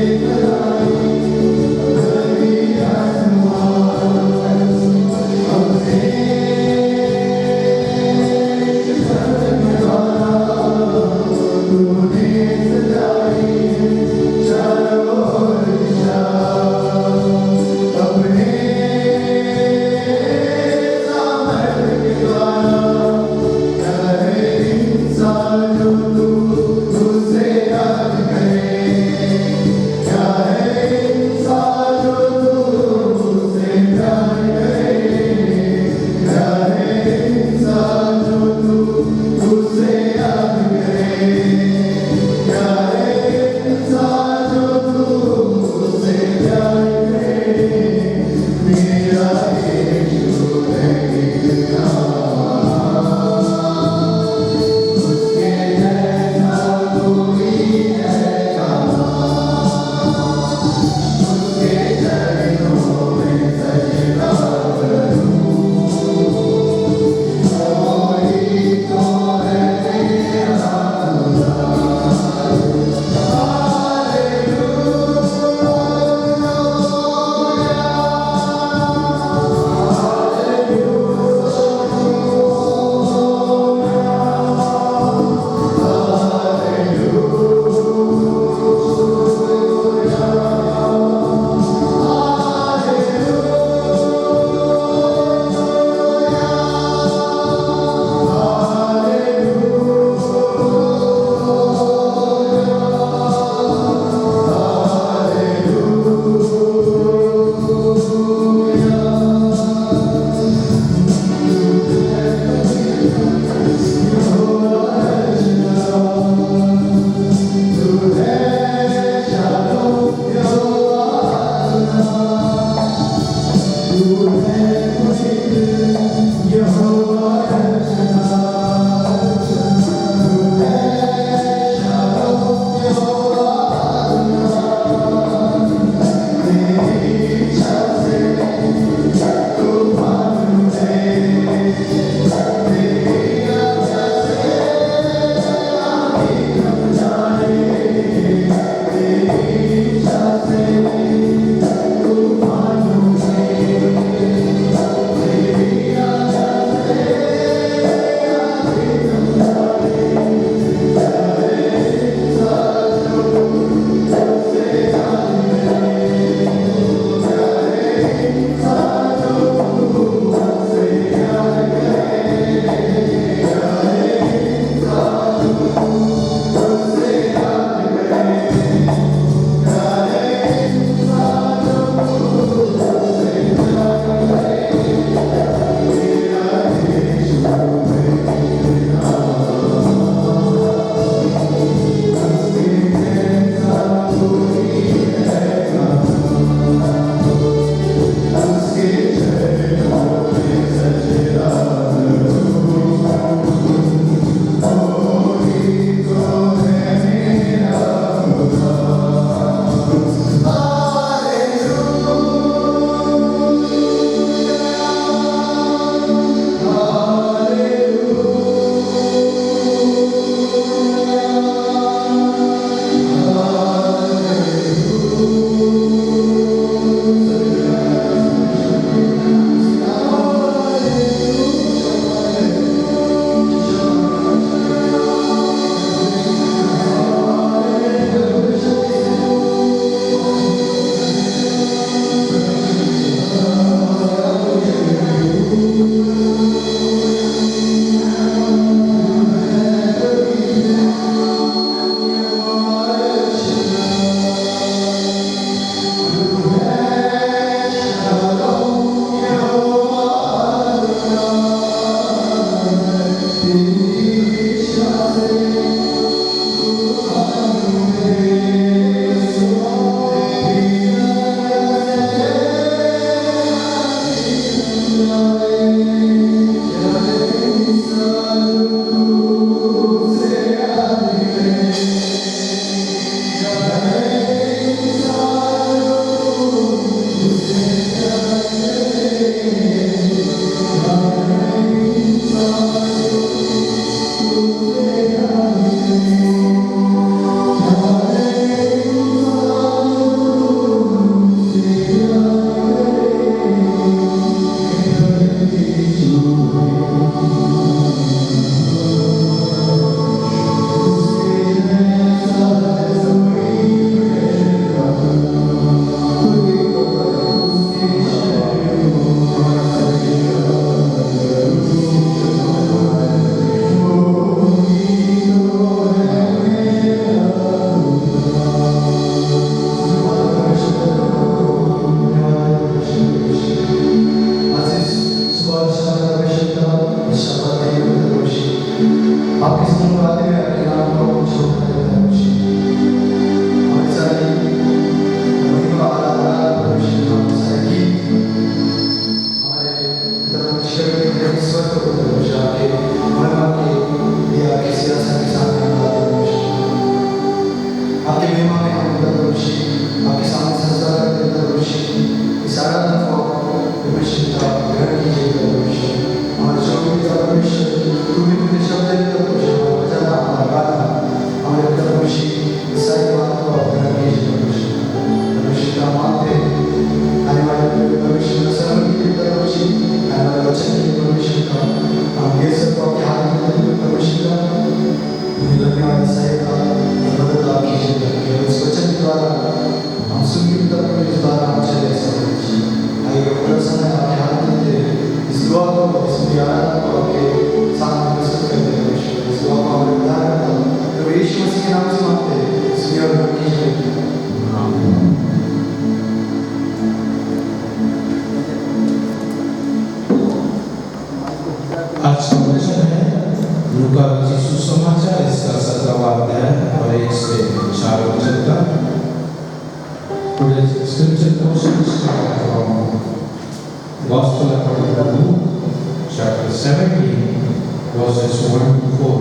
Gospel according to Luke, chapter 17, verses 1 to 4.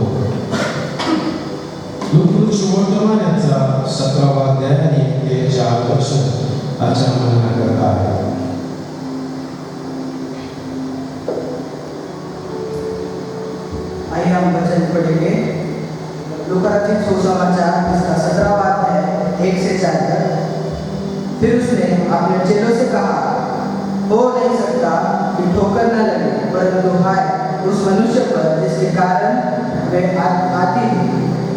Look शुभवर्तमान यांचा 17वा अध्याय आणि ते 4 वचन आजच्या मननाकरता आहे. आइए हम वचन पढ़ेंगे। लूका रचित सुसमाचार इसका 17वां अध्याय 1 से 4 तक। फिर उसने अपने चेलों से कहा, हो नहीं सकता कि ठोकर न लगे, परंतु हाय उस मनुष्य पर जिसके कारण वे आती है,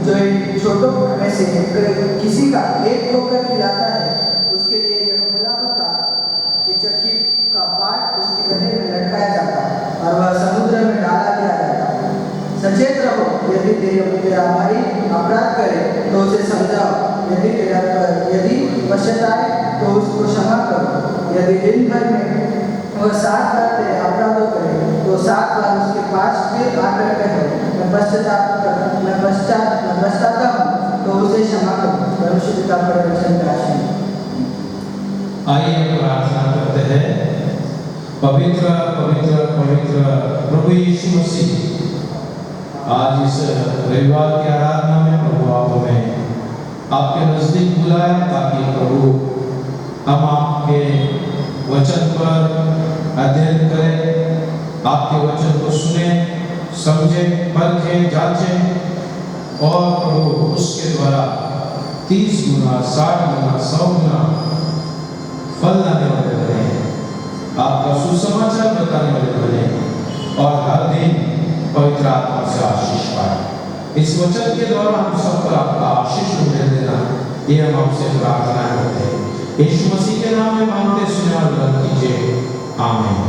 जो इन छोटों में से किसी का एक ठोकर खिलाता है, उसके लिए यह भला होता कि चक्की का पाट उसके गले में लटकाया जाता और वह समुद्र में डाला दिया जाता। सचेत रहो, यदि तेरा भाई अपराध करे तो उसे समझाओ, यदि पश्चाताए तो उसको क्षमा करो। यदि दिन भर में वह 7 बार तेरे अपराधों करे तो 7 बार उसके पास फिर आकर कहे, मैं पश्चाताप हूँ, तो उसे क्षमा करो। परमेश्वर पिता बड़े वचन का आशीष। आइए प्रार्थना करते हैं। पवित्र पवित्र पवित्र प्रभु यीशु मसीह, आज इस रविवार की आराधना में प्रभु आप हमें आपके नजदीक बुलाया ताकि प्रभु हम आपके वचन पर अध्ययन करें, आपके वचन को सुने, समझे, परखे, जांचे और प्रभु उसके द्वारा 30 गुना, 60 गुना, 100 गुना फल लाने वाले बने, आपका सुसमाचार बताने वाले बने और हर दिन पवित्र आत्मा से आशीष पाए। इस वचन के द्वारा हम सब पर आपका आशीष मिल देना, ये हम आपसे प्रार्थना करते हैं। यीशु मसीह के नाम में मांगते सुने और ग्रहण कीजिए, आमीन।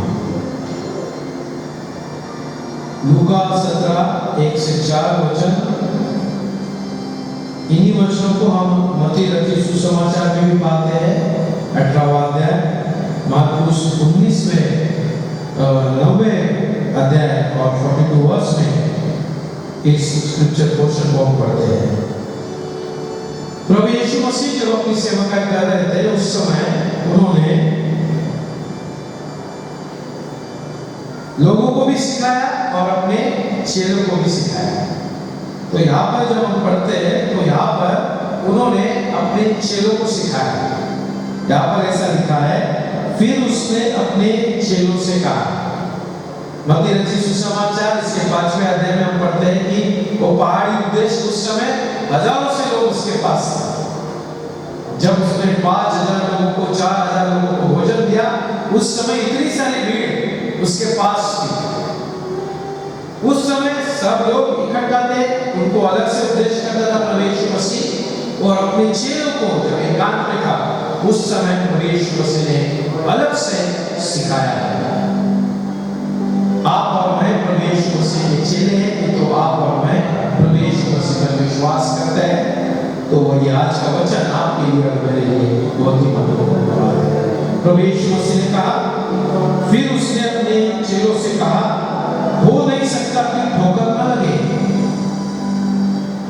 लूका 17 1 से 4 वचन, इन्हीं वचनों को हम मत्ती रचित सुसमाचार में भी पाते हैं। 18वां अध्याय, मार्कुस 19वें 9वें अध्याय और 42 वर्ष में इस स्क्रिप्चर पोर्शन को हम पढ़ते हैं। प्रभु यीशु मसीह जब अपनी सेवा कर रहे थे, उस समय उन्होंने लोगों को भी सिखाया और अपने चेलों को भी सिखाया। तो यहाँ पर जब हम पढ़ते हैं तो यहाँ पर उन्होंने अपने चेलों को सिखाया। यहाँ पर ऐसा लिखा है, फिर उसने अपने चेलों से कहा। मत्ती रचित सुसमाचार इसके 5वें अध्याय में हम पढ़ते हैं कि वो पहाड़ी उपदेश उस समय हजारों से लोग उसके पास थे। जब उसने 5000 लोगों को, 4000 लोगों को भोजन दिया, उस समय इतनी सारी भीड़ उसके पास थी। उस समय सब लोग इकट्ठा थे, उनको अलग से उपदेश करता था प्रभु यीशु मसीह, और अपने चेलों को जब एकांत में था, उस समय प्रभु यीशु मसीह ने अलग से सिखाया। आप और मैं प्रभु यीशु मसीह के चेले हैं, तो आप और मैं प्रभु यीशु मसीह पर विश्वास करते हैं, तो वही आज का वचन आपके लिए और मेरे लिए बहुत ही महत्वपूर्ण है। प्रभु यीशु मसीह ने कहा, फिर उसने अपने चेलों से कहा, हो नहीं सकता कि ठोकर न लगे।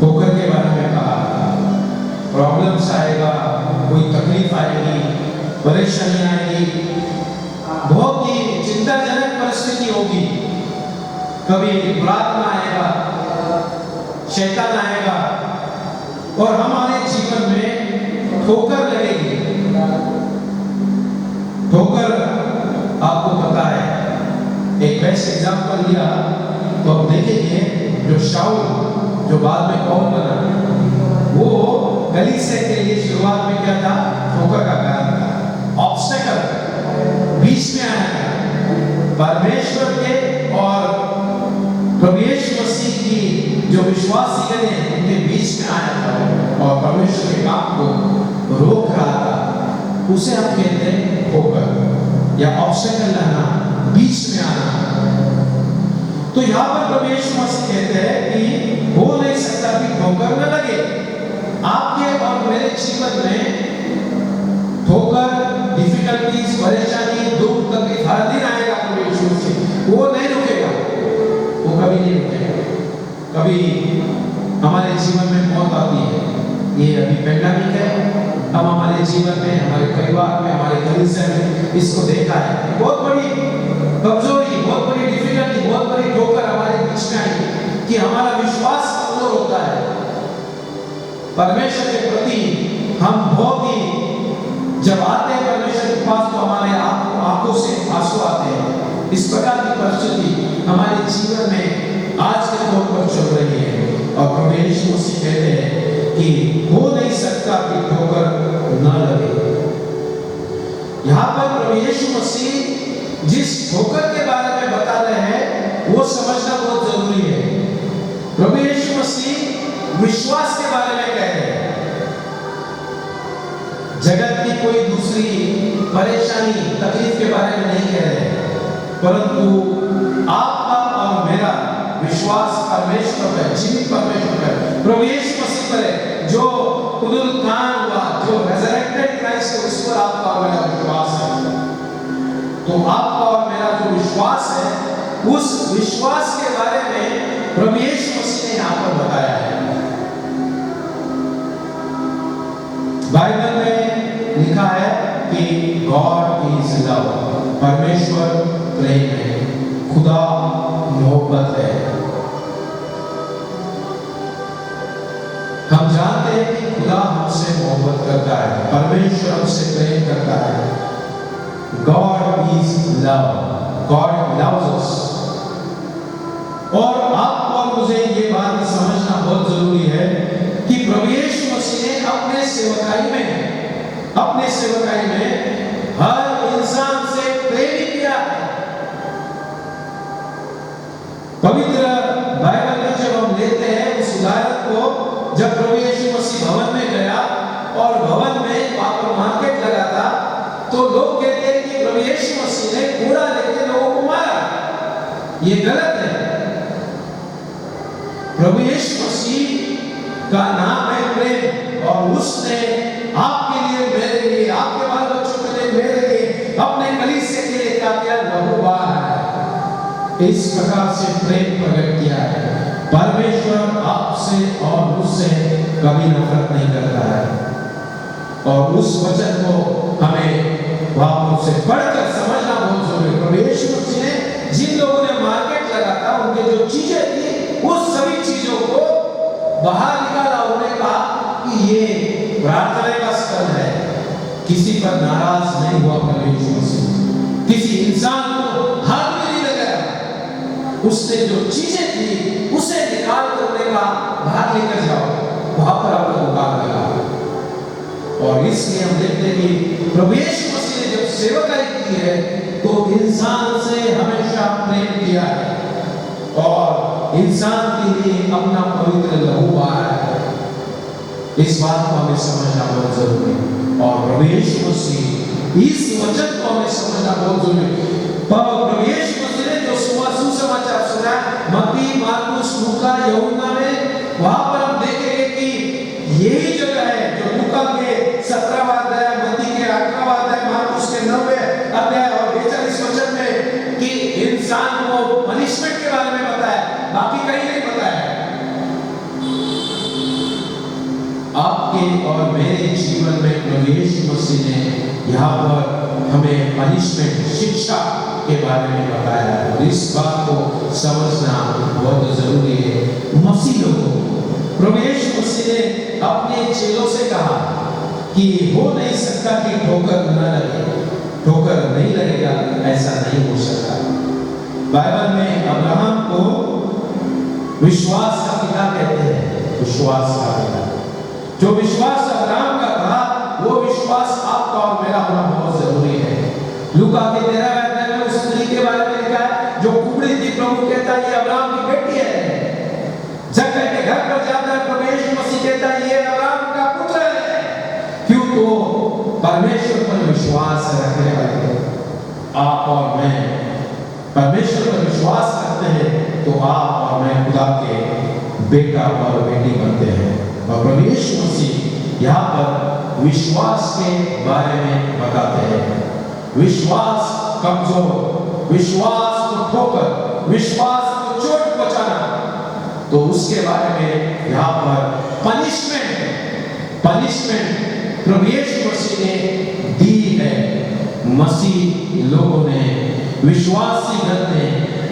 ठोकर के बारे में कहा, प्रॉब्लम्स आएगा, कोई तकलीफ आएगी, परेशानी आएगी, बहुत ही चिंताजनक परिस्थिति होगी। कभी बुलावा आएगा, शैतान आएगा और हमारे जीवन में ठोकर लगेगी। ठोकर आपको पता है, एक बेस्ट एग्जांपल लिया तो आप देखेंगे, जो शाऊल जो बाद में पौल बना, वो कलीसिया के लिए शुरुआत में क्या था, ठोकर का कारण था, ऑब्स्टेकल बीच में आया था। परमेश्वर के और प्रभु यीशु मसीह की जो विश्वासी गण हैं, उनके बीच में आया था और परमेश्वर के काम को रोक रहा था। उसे हम कहते हैं ठोकर या ऑब्स्टेकल लाना, बीच में आना। तो यहाँ पर प्रभु यीशु मसीह कहते हैं कि हो नहीं सकता कि ठोकर न लगे। आपके और मेरे जीवन में ठोकर, डिफिकल्टीज, परेशानी, दुख, तकलीफ हर दिन आएगा प्रभु यीशु मसीह, वो नहीं रुकेगा, वो कभी नहीं रुकेगा। कभी हमारे जीवन में मौत आती है, ये अभी पेंडेमिक है, हम हमारे जीवन में, हमारे परिवार में, हमारे कलीसिया में इसको देखा है, बहुत बड़ी कमजोरी, बहुत बड़ी डिफिकल्टी, बहुत बड़ी ठोकर हमारे बीच में आई कि हमारा विश्वास कमजोर होता है। परमेश्वर के प्रति हम बहुत ही जब आते हैं परमेश्वर के पास तो हमारे आंखों से आंसू आते हैं। इस प्रकार की परिस्थिति हमारे जीवन में आज के दौर पर चल रही है और प्रभु यीशु मसीह कहते हैं कि हो नहीं सकता कि ठोकर न लगे। यहाँ पर प्रभु यीशु मसीह जिस ठोकर के बारे में बता रहे हैं वो समझना बहुत जरूरी है। प्रभु यीशु मसीह विश्वास के बारे में कह रहे हैं। जगत की कोई दूसरी परेशानी तकलीफ के बारे में नहीं कह रहे हैं, परंतु आपका और मेरा विश्वास परमेश्वर पर, जीवित परमेश्वर पर, प्रभु यीशु मसीह पर है, जो पुनरुत्थान हुआ, जो रेजरेक्टेड क्राइस्ट है, उस पर आपका और मेरा विश्वास है। तो आपका और मेरा जो विश्वास है उस विश्वास के बारे में प्रभु यीशु मसीह ने यहाँ पर बताया है। बाइबल में लिखा है कि गॉड इज लव, परमेश्वर प्रेम है, खुदा मोहब्बत है। हम जानते हैं कि खुदा हमसे मोहब्बत करता है, परमेश्वर हमसे प्रेम करता है। God is love, God loves अस। और आपको और मुझे ये बात समझना बहुत जरूरी है कि प्रभु यीशु मसीह ने अपने सेवकाई में हर इंसान से प्रेम किया है। पवित्र बाइबल में जब हम लेते हैं उस उदाहरण को, जब प्रभु यीशु मसीह भवन में गया और भवन में वहां पर मार्केट लगा था, तो लोग कहते हैं कि प्रभु यीशु मसीह ने घोड़ा लेके लोगों को मारा। ये गलत है। प्रभु यीशु मसीह का नाम है प्रेम, और उसने आपके लिए, मेरे लिए, आपके बाल बच्चों के लिए, मेरे लिए, अपने कलीसिया के लिए क्या किया? लहू बहाया। इस प्रकार से प्रेम प्रकट किया है। परमेश्वर आपसे और मुझसे कभी नफरत नहीं करता है, और उस वचन को हमें वापस से पढ़कर समझना बहुत जरूरी है। प्रभु यीशु मसीह ने जिन लोगों ने मार्केट लगा था, उनके जो चीजें थी, उस सभी चीजों को बाहर निकाला। उन्होंने कहा कि ये प्रार्थना का स्थल है। किसी पर नाराज नहीं हुआ प्रभु यीशु मसीह, किसी इंसान को हाथ में नहीं लगाया। उसने जो चीजें थी उसे निकाल कर देगा, बाहर लेकर जाओ, वहां पर आपका दुकान लगा। और इसलिए हम देखते हैं कि प्रभु यीशु मसीह ने जब सेवकाई की है तो इंसान से हमेशा प्रेम किया है और इंसान के लिए अपना पवित्र लहू बहाया है। इस बात को हमें समझना बहुत जरूरी है, और प्रभु यीशु मसीह इस वचन को हमें समझना बहुत जरूरी है। प्रभु यीशु मसीह ने जो सुसमाचार सुनाया मत्ती, मार्कुस, लूका, यूहन्ना में, वहां पर हम देखेंगे कि यही जगह है जो लूका के 17वां अध्याय, मत्ती के 8वां अध्याय, मार्कुस के 9वें अध्याय और 42 वचन में कि इंसान को पनिशमेंट के बारे में बताया, बाकी कहीं नहीं बताया। आपके और मेरे जीवन में प्रभु यीशु मसीह ने यहाँ पर हमें पनिशमेंट, शिक्षा के बारे में बताया है, और इस बात को समझना बहुत जरूरी है। मसीह लोगों, प्रभु यीशु मसीह ने अपने चेलों से कहा कि हो नहीं सकता कि ठोकर न लगे, ठोकर नहीं लगेगा, ऐसा नहीं हो सकता। बाइबल में अब्राहम को विश्वास का पिता कहते हैं, विश्वास का पिता। जो विश्वास अब्राहम का था, वो विश्वास आपका और मेरा होना बहुत जरूरी है। लूका के 13वें अध्याय में उस स्त्री के बारे में लिखा है जो कुबड़ी थी। प्रभु कहता है ये अब्राहम की बेटी है। जक्कई के घर पर जाता है, प्रभु यीशु मसीह कहता है ये अब्राहम का पुत्र है। क्यों? तो परमेश्वर पर विश्वास रखने वाले आप और मैं परमेश्वर पर विश्वास करते हैं तो आप और मैं खुदा के बेटा और बेटी बनते हैं। और प्रभु यीशु मसीह यहाँ पर विश्वास के बारे में बताते हैं। विश्वास कमजोर, विश्वास को ठोकर, विश्वास को चोट पहुंचाना, तो उसके बारे में यहाँ पर पनिशमेंट प्रभु यीशु मसीह ने दी है। मसीह लोगों ने विश्वासी गण ने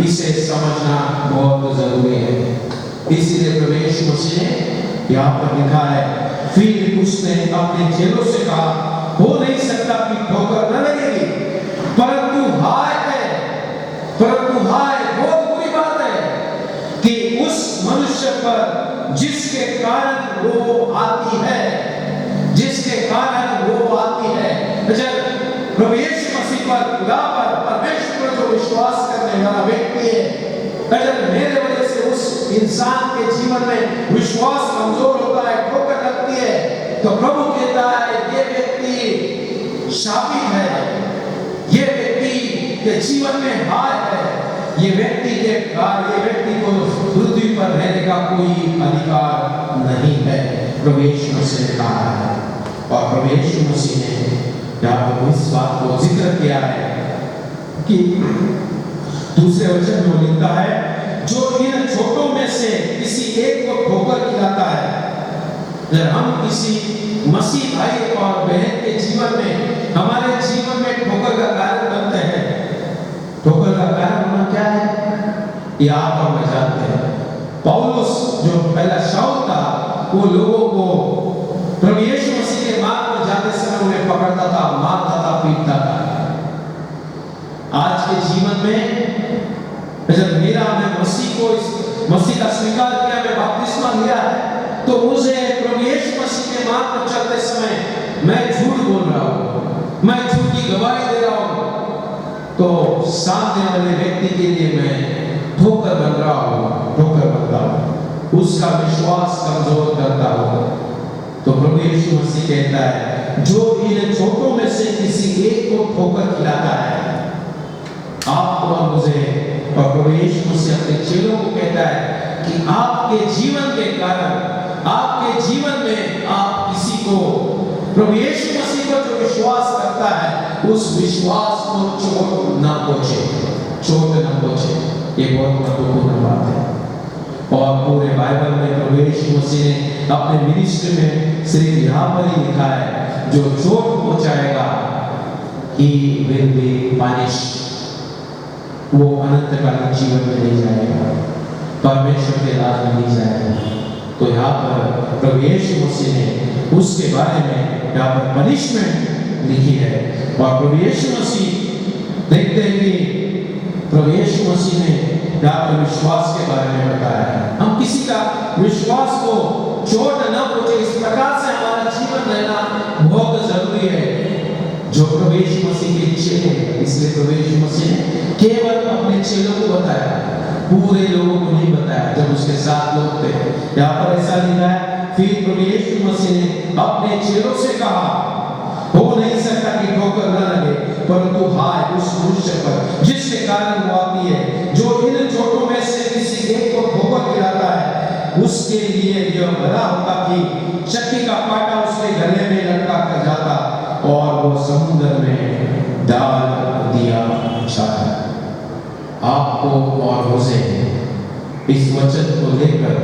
इसे समझना बहुत जरूरी है। इसीलिए प्रभु यीशु मसीह ने यहाँ पर लिखा है, फिर उसने अपने चेलों से कहा, हो नहीं सकता कि ठोकर न लगेगी, परंतु हाय बहुत बुरी बात है कि उस मनुष्य पर जिसके कारण वो आती है। जब प्रभु यीशु मसीह पर, खुदा पर, परमेश्वर पर जो विश्वास करने वाला व्यक्ति है, अगर मेरे वजह से उस इंसान के जीवन में विश्वास कमजोर होता है, ठोकर लगती है, तो प्रभु कहता है ये व्यक्ति शापित है, ये व्यक्ति के जीवन में हाय है, ये व्यक्ति को पृथ्वी पर रहने का कोई अधिकार नहीं है। प्रभु यीशु मसीह ने कहा है, और प्रभु यीशु मसीह ने यहाँ पर इस बात को जिक्र किया है कि दूसरे वचन में लिखता है, जो इन छोटों में से किसी एक को ठोकर खिलाता है। जब हम किसी मसीह भाई और बहन के जीवन में, हमारे जीवन में ठोकर का कारण बनते हैं, ठोकर का कारण होना क्या है ये आप और मैं जानते हैं। पौलुस जो पहला शाऊल था, वो लोगों को प्रभु यीशु मसीह के मार्ग पर जाते समय उन्हें पकड़ता था, मारता था, पीटता था। आज के जीवन में जब मैं मसीह का स्वीकार किया, मैं बपतिस्मा लिया है, तो मुझे प्रभु यीशु मसीह के मार्ग पर चलते समय मैं झूठ बोल रहा हूँ, मैं झूठ की गवाही दे रहा हूँ, तो सामने वाले व्यक्ति के लिए मैं ठोकर बनता हूँ, उसका विश्वास कमजोर करता हूँ। तो प्रभु यीशु मसीह कहता है, जो इन छोटों में से किसी एक को ठोकर खिलाता है, आपको और मुझे, और प्रभु यीशु मसीह अपने चेलों को कहता है कि आपके जीवन के कारण, आपके जीवन में आप किसी को, प्रभु यीशु मसीह पर जो विश्वास करता है, उस विश्वास को चोट ना पहुंचे। ये बहुत महत्वपूर्ण बात है। और पूरे बाइबल में प्रभु यीशु मसीह ने अपने मिनिस्ट्री में सिर्फ यहाँ पर ही लिखा है, जो चोट पहुंचाएगा he will be punished, वो अनंतकालीन जीवन में नहीं जाएगा, परमेश्वर के राज में नहीं जाएगा। तो यहाँ पर प्रभु यीशु मसीह ने उसके बारे में यहाँ पर पनिशमेंट लिखी है। और प्रभु यीशु मसीह देखते हैं कि प्रभु यीशु मसीह ने यहाँ पर विश्वास के बारे में बताया है। हम किसी का विश्वास को चोट न पहुंचे, इस प्रकार से हमारा जीवन रहना बहुत जरूरी है। जो प्रभु यीशु मसीह के चेले हैं, इसलिए प्रभु यीशु मसीह ने केवल अपने चेलों को बताया, पूरे लोगों को नहीं बताया। जब उसके साथ लोग थे, यहाँ पर ऐसा लिखा है, फिर प्रभु यीशु मसीह ने अपने चेलों से कहा, हो नहीं सकता कि ठोकर न लगे, परंतु हाय उस मनुष्य पर जिसके कारण वो आती है। जो इन चोटों में से किसी एक को ठोकर खिलाता है, उसके लिए यह भला होता कि चक्की का पाटा उसके गले में लटका कर जाता और वो समुद्र में डाल दिया जाता। आपको और मुझे इस वचन को लेकर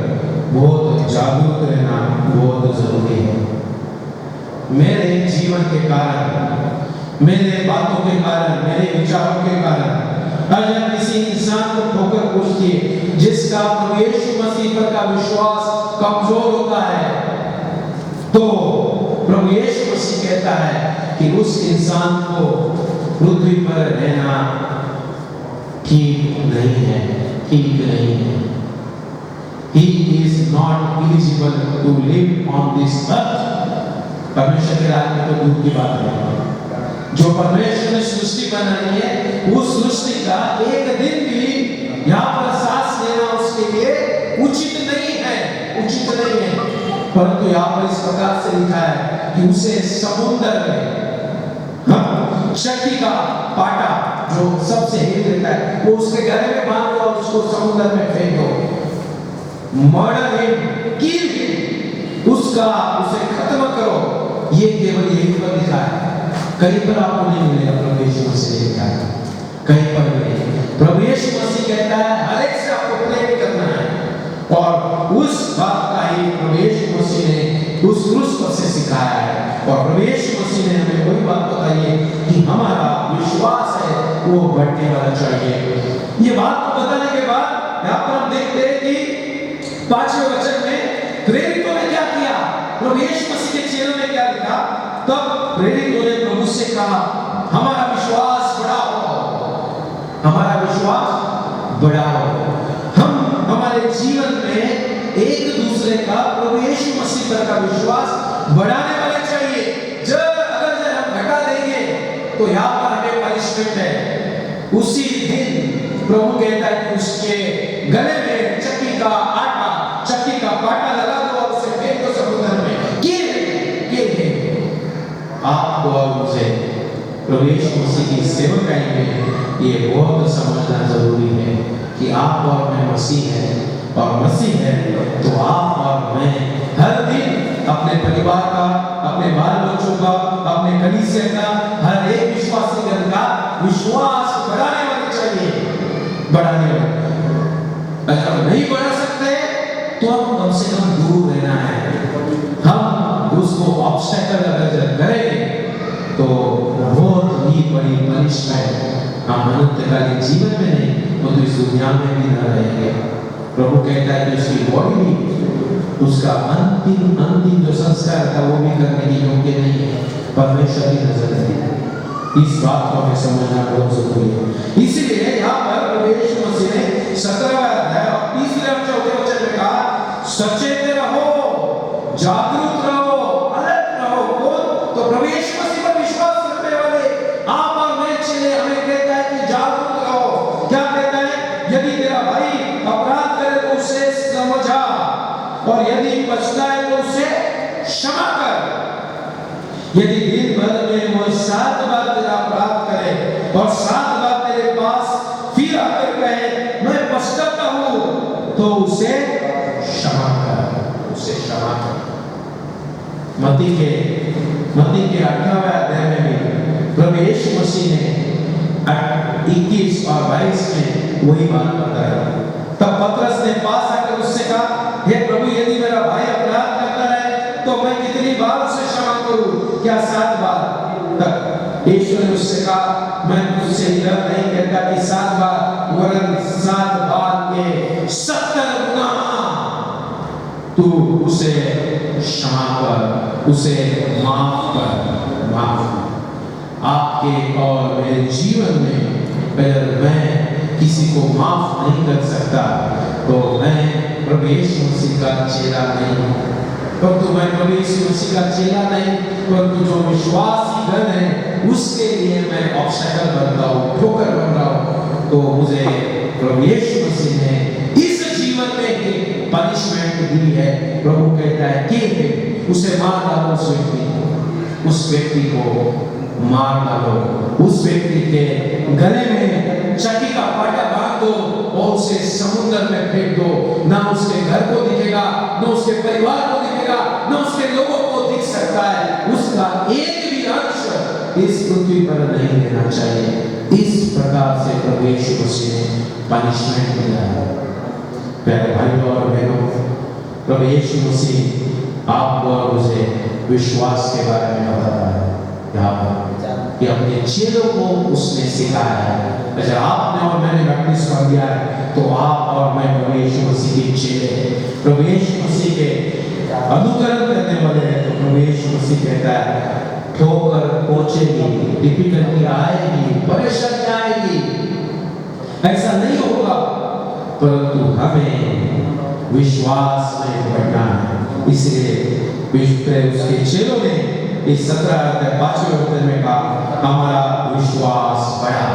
बहुत जागरूक रहना बहुत जरूरी है। मेरे जीवन के कारण, मेरे बातों के कारण, मेरे विचारों के कारण अगर किसी इंसान को ठोकर पहुंचती है, जिसका प्रभु यीशु मसीह पर का विश्वास कमजोर होता है, तो प्रभु यीशु मसीह कहता है कि उस इंसान को पृथ्वी पर रहना ठीक नहीं है। He is not eligible to live on this earth. परमेश्वर के राज्य में तो दूर की बात है। जो परमेश्वर ने सृष्टि बनाई है, उस सृष्टि का एक दिन भी यहाँ पर सांस लेना उसके लिए उचित नहीं है। परंतु यहाँ पर इस प्रकार से लिखा है कि उसे समुद्र में चक्की का पाटा जो सबसे हेवी रहता है, वो उसके गले में बांध दो और उसको समुद्र में फेंक दो। मर्डर हिम, किल हिम, उसे खत्म करो। ये केवल यही पर लिखा है, कहीं पर आपको नहीं मिलेगा। प्रभु यीशु मसीह ने लिखा है, कहीं पर नहीं। प्रभु यीशु मसीह कहता है हर एक से आपको प्रेम करना है, और उस बात का ही प्रभु यीशु मसीह ने उस क्रूस पर से सिखाया है। और प्रभु यीशु मसीह ने हमें वही बात बताई है कि हमारा विश्वास है वो बढ़ने वाला चाहिए। ये बात बताने के बाद यहाँ पर हम देखते हैं कि 5वें वचन में प्रेरितों ने क्या किया, प्रभु यीशु मसीह के चेलों ने क्या लिखा, तब प्रेरितों ने प्रभु से कहा हमारा विश्वास बढ़ाओ, हमारा विश्वास बढ़ाओ। हम हमारे जीवन में एक दूसरे का प्रभु यीशु मसीह पर का विश्वास बढ़ाने वाले चाहिए। अगर हम घटा देंगे तो यहाँ पर हमें पनिशमेंट है। उसी दिन प्रभु कहता है कि उसके गले में चक्की का आटा, चक्की का पाटा लगा दो और उसे फेंक दो समुद्र में। आपको और मुझे प्रभु यीशु मसीह की सेवकाई में ये बहुत समझना जरूरी है कि आप और मैं मसीह है, और मसीह है तो आप और मैं हर दिन अपने परिवार का, अपने बाल बच्चों का, अपने कलीसिया का, हर एक विश्वासी जन का विश्वास बढ़ाने वाले चाहिए, बढ़ाने वाले। अगर हम नहीं बढ़ा सकते तो हम कम से कम दूर रहना है। हम उसको ऑब्स्टेकल अगर करेंगे तो बहुत ही बड़ी पनिशमेंट हम अनंतकालीन जीवन में नहीं तो इस दुनिया में भी न रहेंगे। प्रभु कहता है कि उसकी बॉडी भी, उसका अंतिम जो संस्कार था वो भी करने की योग्य नहीं है परमेश्वर की नजर में। इस बात को हमें समझना बहुत जरूरी है। इसीलिए यहाँ पर प्रभु यीशु मसीह ने 17वां अध्याय और 3 और 4 वचन में कहा सचेत रहो, जागरूक रहो, अलर्ट रहो। तो प्रभु यीशु मसीह पर विश्वास करने वाले आप और मैं चले हमें कहता है कि जागरूक रहो। क्या कहता है? यदि तेरा भाई अपराध करे तो उसे समझा, और यदि पछताए तो उसे क्षमा कर। यदि दिन भर में वो 7 बार तेरा अपराध करे और 7 बार तेरे पास फिर आकर कहे मैं पछताता हूं, तो उसे क्षमा कर, उसे क्षमा कर। मत्ती के 18वें अध्याय में भी प्रभु यीशु मसीह ने 21 और 22 में वही बात बताई। तब पतरस ने पास आकर उससे कहा हे प्रभु, यदि मेरा भाई अपराध करता है तो मैं कितनी बार उसे क्षमा करूं? क्या 7 बार तक? यीशु ने उससे कहा मैं तुझसे यह नहीं कहता कि 7 बार, वरन 7 बार के 70 गुना तू उसे क्षमा कर, उसे माफ कर, माफ। आपके और मेरे जीवन में अगर मैं किसी को माफ नहीं कर सकता तो मैं प्रभु यीशु मसीह का चेला नहीं हूं। परंतु मैं प्रभु यीशु मसीह का चेला नहीं, परंतु जो विश्वासी गण है उसके लिए मैं ऑब्स्टेकल बन रहा हूं, ठोकर बन रहा हूं। तो मुझे प्रभु यीशु मसीह ने इस जीवन में ही पनिशमेंट दी है। प्रभु कहता है कि उसे मार डालो, उस व्यक्ति को मार डालो, उस व्यक्ति के गले में चक्की का पाटा बांध दो और उसे समुद्र में फेंक दो। ना उसके घर को दिखेगा, ना उसके परिवार को दिखेगा, ना उसके लोगों को दिख सकता है। उसका एक भी अंश इस पृथ्वी पर नहीं रहना चाहिए। इस प्रकार से प्रभु यीशु मसीह ने पनिशमेंट दिया है। प्यारे भाइयों और बहनों, प्रभु यीशु मसीह आपको और मुझे विश्वास के बारे में बताता है यहाँ पर कि अपने चेलों को उसने सिखाया है। अगर आपने और मैंने बपतिस्मा लिया है तो आप और मैं प्रभु यीशु मसीह के चेले हैं, प्रभु यीशु मसीह के अनुकरण करने वाले हैं। तो प्रभु यीशु मसीह कहता है ठोकर पहुंचेगी, डिफिकल्टी आएगी, परेशानी आएगी, ऐसा नहीं होगा, परंतु हमें विश्वास में बढ़ना है। इसलिए उसके चेलों ने इस 5वें वचन में कहा हमारा विश्वास बढ़ा,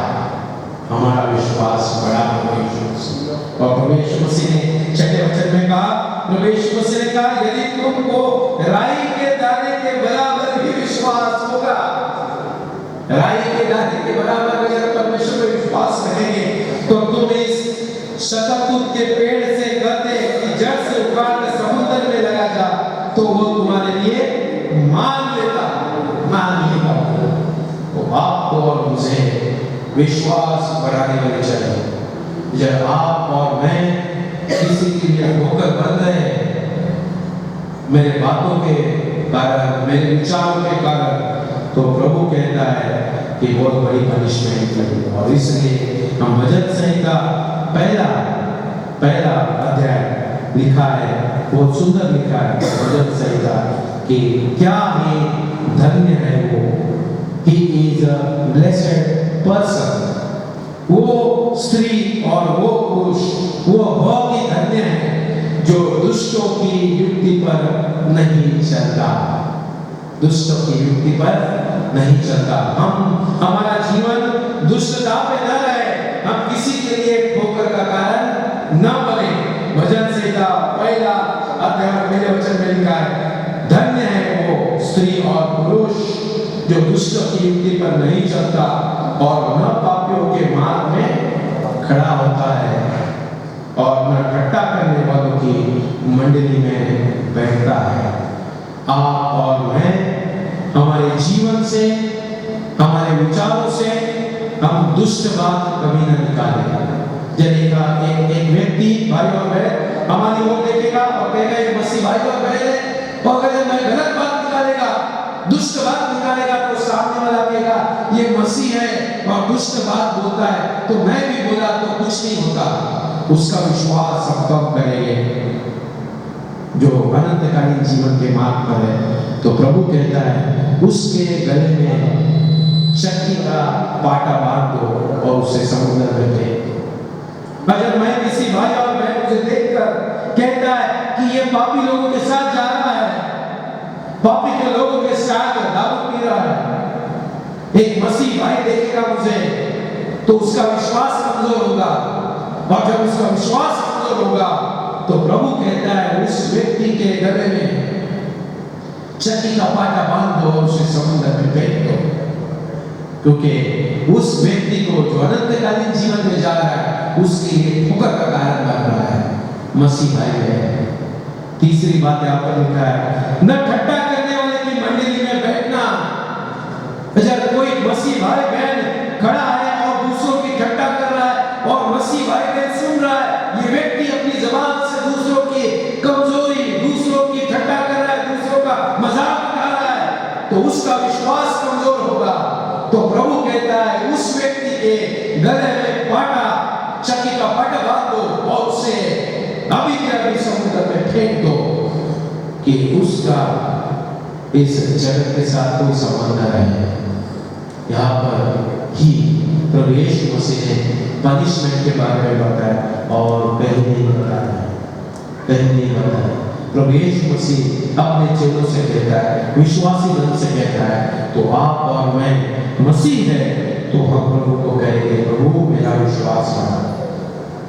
हमारा विश्वास बढ़ा प्रभु यीशु मसीह। और प्रभु यीशु मसीह ने 6वें वचन में कहा, प्रभु यीशु मसीह ने कहा यदि तुमको राई के दाने के बराबर भी विश्वास होगा, राई के दाने के बराबर अगर परमेश्वर में विश्वास रखेंगे तो तुम इस शतूत के पेड़ से कहते कि जड़ से उखाड़ कर समुद्र में लगा जा, तो वो तुम्हारे लिए मान लेगा। तो आपको और मुझे विश्वास बढ़ाने वाले चाहिए। जब आप और मैं किसी के लिए ठोकर बन रहे हैं मेरे बातों के कारण, मेरे विचारों के कारण, तो कहता है कि बहुत बड़ी पनिशमेंट लगी। और इसलिए हम भजन संहिता पहला अध्याय लिखा है, बहुत सुंदर लिखा है भजन संहिता कि क्या ही धन्य है वो, he is a blessed person। वो स्त्री और वो पुरुष वो बहुत ही धन्य है जो दुष्टों की युक्ति पर नहीं चलता, दुष्टों की युक्ति पर नहीं चलता। हमारा जीवन दुष्टता पे न रहे, हम किसी के लिए ठोकर का कारण न बने। भजन संहिता पहला अध्याय पहले वचन में लिखा है, धन्य है वो स्त्री और पुरुष जो दुष्टों की युक्ति पर नहीं चलता और न पापियों के मार्ग में खड़ा होता है और न ठट्टा करने वालों की मंडली में बैठता है। आप और मैं हमारे जीवन से, हमारे विचारों से हम दुष्ट बात कभी न निकालेंगे। जनेगा एक व्यक्ति भाई और बहन हमारी ओर देखेगा और कहेगा ये मसीह भाई और बहन है, और अगर मैं गलत बात निकालेगा, दुष्ट बात निकालेगा, तो सामने वाला कहेगा ये मसीह है और दुष्ट बात बोलता है, तो मैं भी बोला तो कुछ नहीं होता। उसका विश्वास हम कम करेंगे। जो अनंतकालीन जीवन के मार्ग पर है, तो प्रभु कहता है उसके गले में चक्की का पाटा बांध दो और उसे समुद्र में फेंक दो। अगर मैं किसी भाई और बहन मुझे देखकर कहता है कि ये पापी लोगों के साथ जा रहा है, पापी के लोगों के साथ दारू पी रहा है, एक मसीह भाई देखेगा मुझे तो उसका विश्वास कमजोर होगा, और जब उसका विश्वास कमजोर होगा तो प्रभु कहता है उस व्यक्ति के गले में चक्की का पाटा बांध दो और उसे समुद्र में फेंक दो। क्योंकि उस व्यक्ति को जो अनंतकालीन जीवन में जा रहा है उसके लिए ठोकर का कारण बन रहा है मसीह भाई है। तीसरी बात यहाँ पर लिखा है, न ठट्टा करने वाले की मंडली में बैठना। अगर कोई मसीह भाई बहन खड़ा है और दूसरों की ठट्टा कर रहा है और मसीह भाई बहन सुन रहा है, ये व्यक्ति अपनी जबान से दूसरों की कमजोरी, दूसरों की ठट्टा कर रहा है, दूसरों का मजाक उड़ा रहा है, तो उसका विश्वास कमजोर होगा। तो प्रभु कहता है उस व्यक्ति के गले में पाटा, चक्की का पाटा बांध दो और उसे अभी के अभी समुद्र में फेंक दो कि उसका इस जगत के साथ कोई संबंध न रहे। यहाँ पर ही प्रभु यीशु मसीह ने पनिशमेंट के बारे में बताया और कहीं नहीं बताया, कहीं नहीं बताया। प्रभु यीशु मसीह अपने चेलों से कहता है, विश्वासी जन से कहता है, तो आप और मैं मसीह है तो हम प्रभु को कहेंगे प्रभु मेरा विश्वास बढ़ा,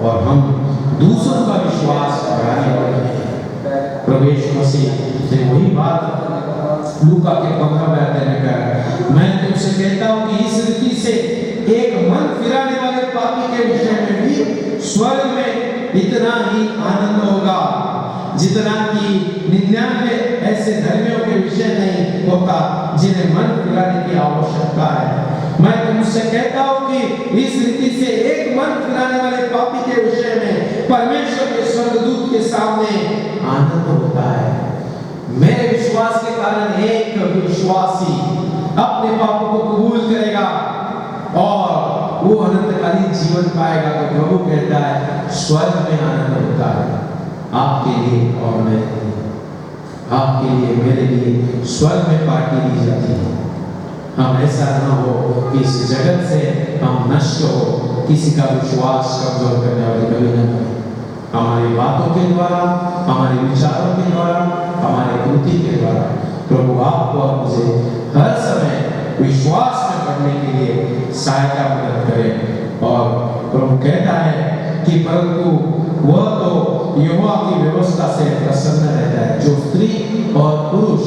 और हम दूसरों का विश्वास बढ़ाने वाले हैं। प्रभु यीशु मसीह से वही बात लूका के 15वें अध्याय में कहा, मैं तुमसे कहता हूं कि इस रीति से एक मन फिराने वाले पापी के विषय में भी स्वर्ग में इतना ही आनंद होगा जितना कि 99 ऐसे धर्मियों के विषय नहीं होता जिन्हें मन फिराने की आवश्यकता है। मैं तुमसे कहता हूं कि इस रीति से एक मन फिराने वाले पापी के विषय में परमेश्वर के स्वर्गदूत के सामने आनंद होता है। मेरे विश्वास के कारण एक विश्वासी अपने पापों को कबूल करेगा और वो अनंतकालीन जीवन पाएगा, तो प्रभु कहता है स्वर्ग में आनंद होता है आपके लिए और मेरे लिए, आपके लिए मेरे लिए स्वर्ग में पार्टी दी जाती है। हम ऐसा ना हो कि इस जगत से हम नष्ट हो, किसी का विश्वास कमजोर करने वाले कभी न बने। हमारी बातों के द्वारा, हमारे विचारों के द्वारा, हमारे कृति के द्वारा प्रभु आपको और मुझे हर समय विश्वास में बढ़ने के लिए सहायता मदद करे। और प्रभु कहता है कि परंतु वह तो यहोवा की व्यवस्था से प्रसन्न रहता है। जो स्त्री और पुरुष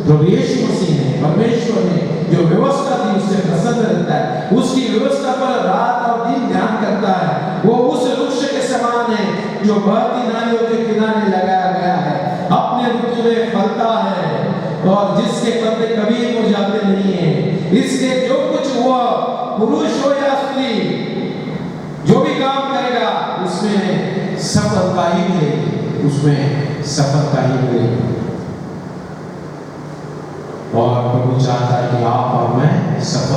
प्रभु यीशु मसीह ने, परमेश्वर ने जो व्यवस्था दी उससे प्रसन्न रहता है, उसकी व्यवस्था पर रात और दिन ध्यान करता है। वो उस वृक्ष के समान है जो बहती नालियों के किनारे लगाया गया है, अपने ऋतु में फलता है और जिसके पत्ते कभी मुरझाते नहीं है। इसके जो कुछ हुआ, पुरुष हो या स्त्री, जो भी काम करेगा उसमें सफलता ही मिलेगी, उसमें सफलता ही मिलेगी। और प्रभु चाहता है कि आप और मैं सफल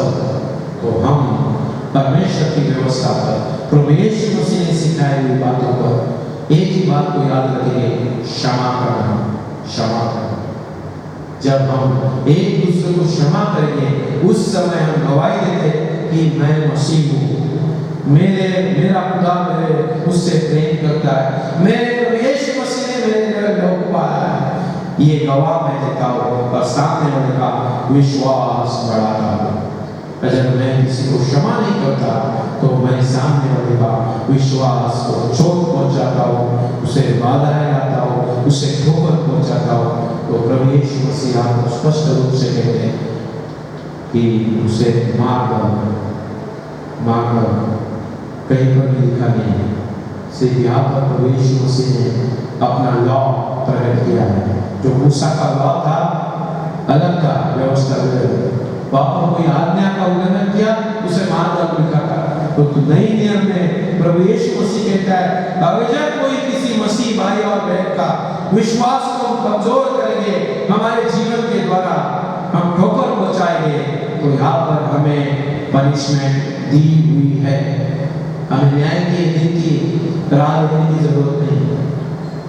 व्यवस्था पर, प्रभु यीशु मसीह ने सिखाई हुई बातों पर एक ही बात को याद रखेंगे, क्षमा करना, क्षमा करना। जब हम एक दूसरे को क्षमा करेंगे, उस समय हम गवाही देते कि मैं मसीह हूँ, मेरा खुदा मुझसे प्रेम करता है, मेरे प्रभु यीशु मसीह ने मेरे लहू को पाया है। ये गवाह मैं देता हूँ और सामने वाले का विश्वास बढ़ाता हूँ। अगर मैं किसी को क्षमा नहीं करता तो मैं सामने वाले का विश्वास को चोट पहुंचाता हूँ, उसे बाधाएं लाता हूँ, उसे ठोकर पहुंचाता हूँ। तो प्रभु यीशु मसीह आपको स्पष्ट रूप से कहते हैं कि उसे मार दो। कहीं पर भी लिखा नहीं है, सिर्फ यहाँ पर प्रभु यीशु मसीह ने अपना लॉ प्रकट किया है। जो मूसा का लॉ था, अलग था व्यवस्था, पापों कोई आज्ञा का उल्लंघन किया उसे मार दो लिखा था। तो नई नियम में प्रभु यीशु मसीह कहता है, अगर कोई किसी मसीह भाई और बहन का विश्वास को कमजोर करेंगे, हमारे जीवन के द्वारा हम ठोकर पहुंचाएंगे, तो यहाँ पर हमें पनिशमेंट दी हुई है। हमें न्याय के दिन की राह देखने की जरूरत नहीं,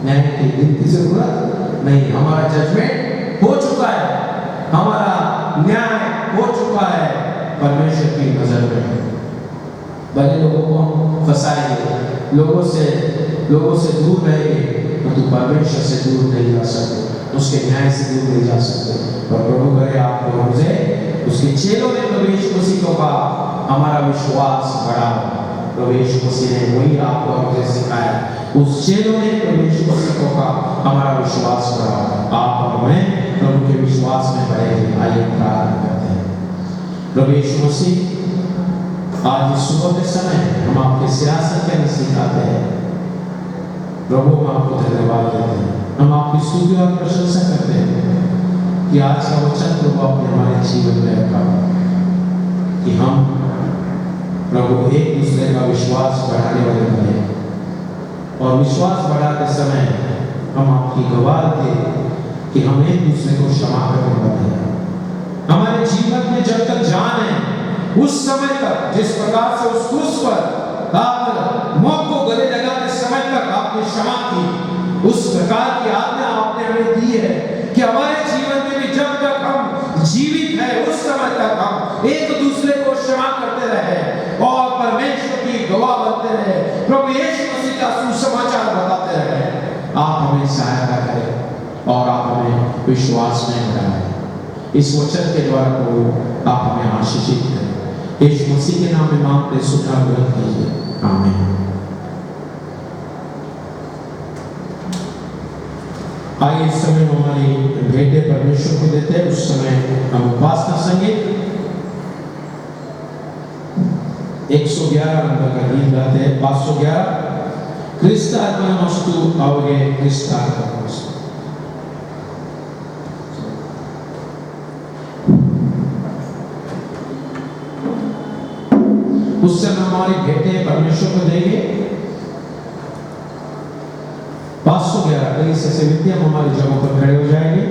न्याय के दिन की जरूरत नहीं। हमारा जजमेंट हो चुका है, हमारा न्याय हो चुका है परमेश्वर की नजर में। भले लोगों को हम फंसाएंगे, लोगों से दूर रहेंगे, तो तू परमेश्वर से दूर नहीं जा सकते, उसके न्याय से दूर नहीं जा सकते। और प्रभु करे आपको मुझे उसके चेलों ने प्रभु यीशु मसीह को कहा, हमारा विश्वास बढ़ाओ। प्रभु यीशु मसीह ने वही आपको और मुझे सिखाया। उस चेलों ने प्रभु यीशु मसीह को कहा, हमारा विश्वास बढ़ाओ। आप और मैं प्रभु के विश्वास में बढ़ेंगे। आइए प्रार्थना करते हैं। प्रभु यीशु मसीह, आज इस सुबह के समय हम आपके सियासत के नज़दीक आते हैं। प्रभु हम आपको धन्यवाद देते हैं, हम आपकी स्तुति और प्रशंसा करते हैं कि आज का वचन प्रभु आपने हमारे जीवन में रखा, कि हम प्रभु एक दूसरे का विश्वास बढ़ाने वाले बने, और विश्वास बढ़ाते समय हम आपकी गवाह दे कि हम एक दूसरे को क्षमा करने वाले हैं। हमारे जीवन में जब तक जान है, उस समय तक जिस प्रकार से उस क्रूस पर आप मौत को गले लगाते समय तक आपने क्षमा की, उस प्रकार की आज्ञा आपने हमें दी है कि हमारे जीवन में भी जब तक हम जीवित हैं, उस समय तक हम एक दूसरे को क्षमा करते रहे और परमेश्वर की गवाह बनते रहे, प्रभु यीशु मसीह का सुसमाचार बताते रहे। आप हमें सहायता करें और आप हमें विश्वास में बढ़ाएं। इस वचन के द्वारा प्रभु आप हमें आशीषित करें। यीशु मसीह के नाम में मांगते सुना ग्रहण कीजिए, आमीन। आइए इस समय हमारी भेंटें परमेश्वर को देते हैं। उस समय हम उपासना संगीत 111 नंबर का गीत गाते हैं। 511 क्रिस्ता अर्पणमस्तु आवगे क्रिस्ता अर्पणमस्तु। उस समय हमारी भेंटें परमेश्वर को देंगे। 511 कई से विद्या हमारी जगहों पर खड़े हो जाएंगे।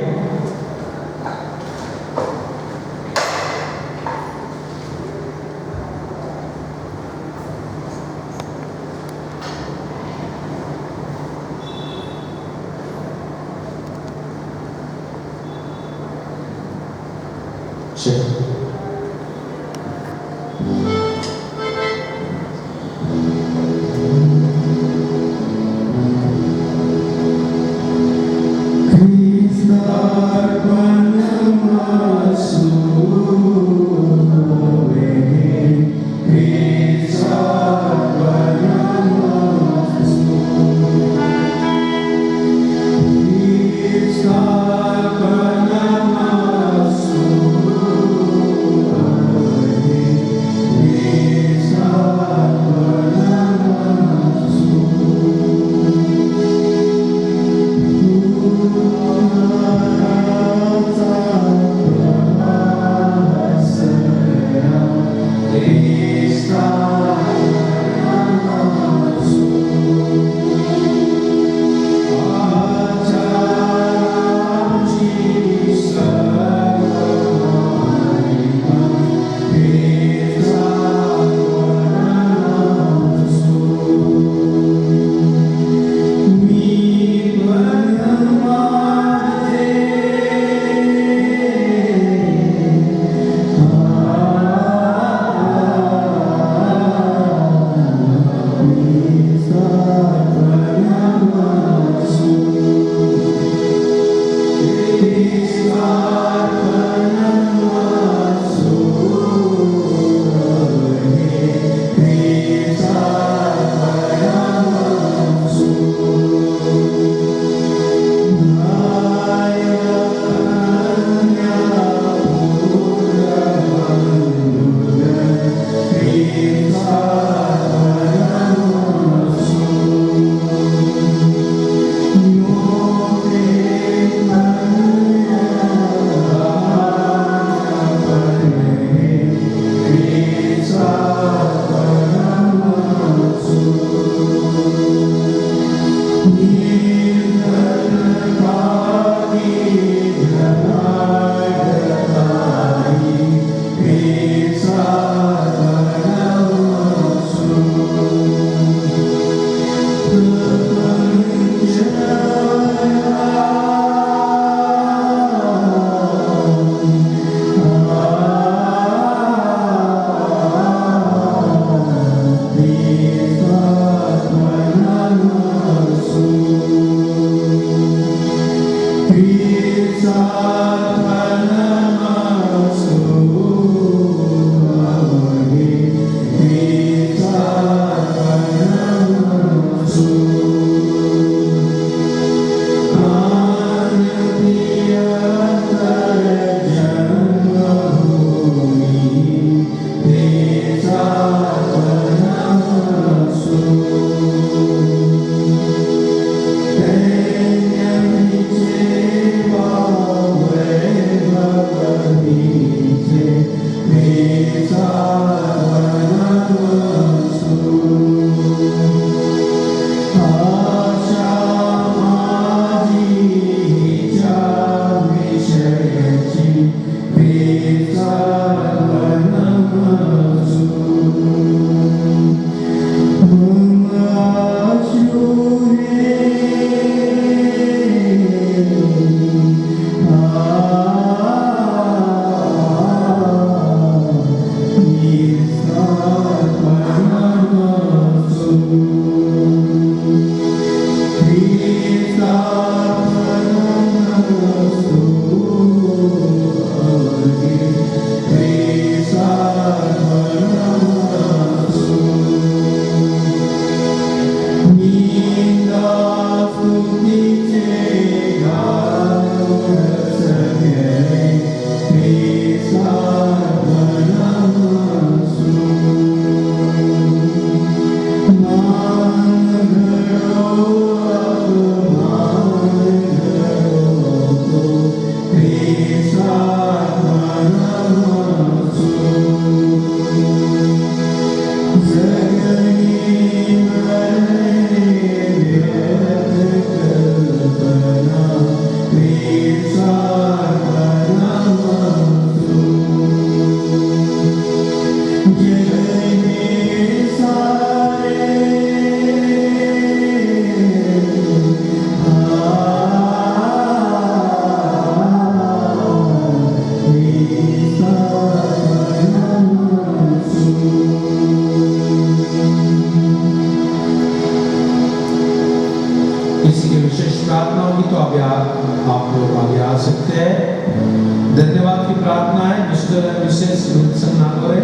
विल्सन नागोरे,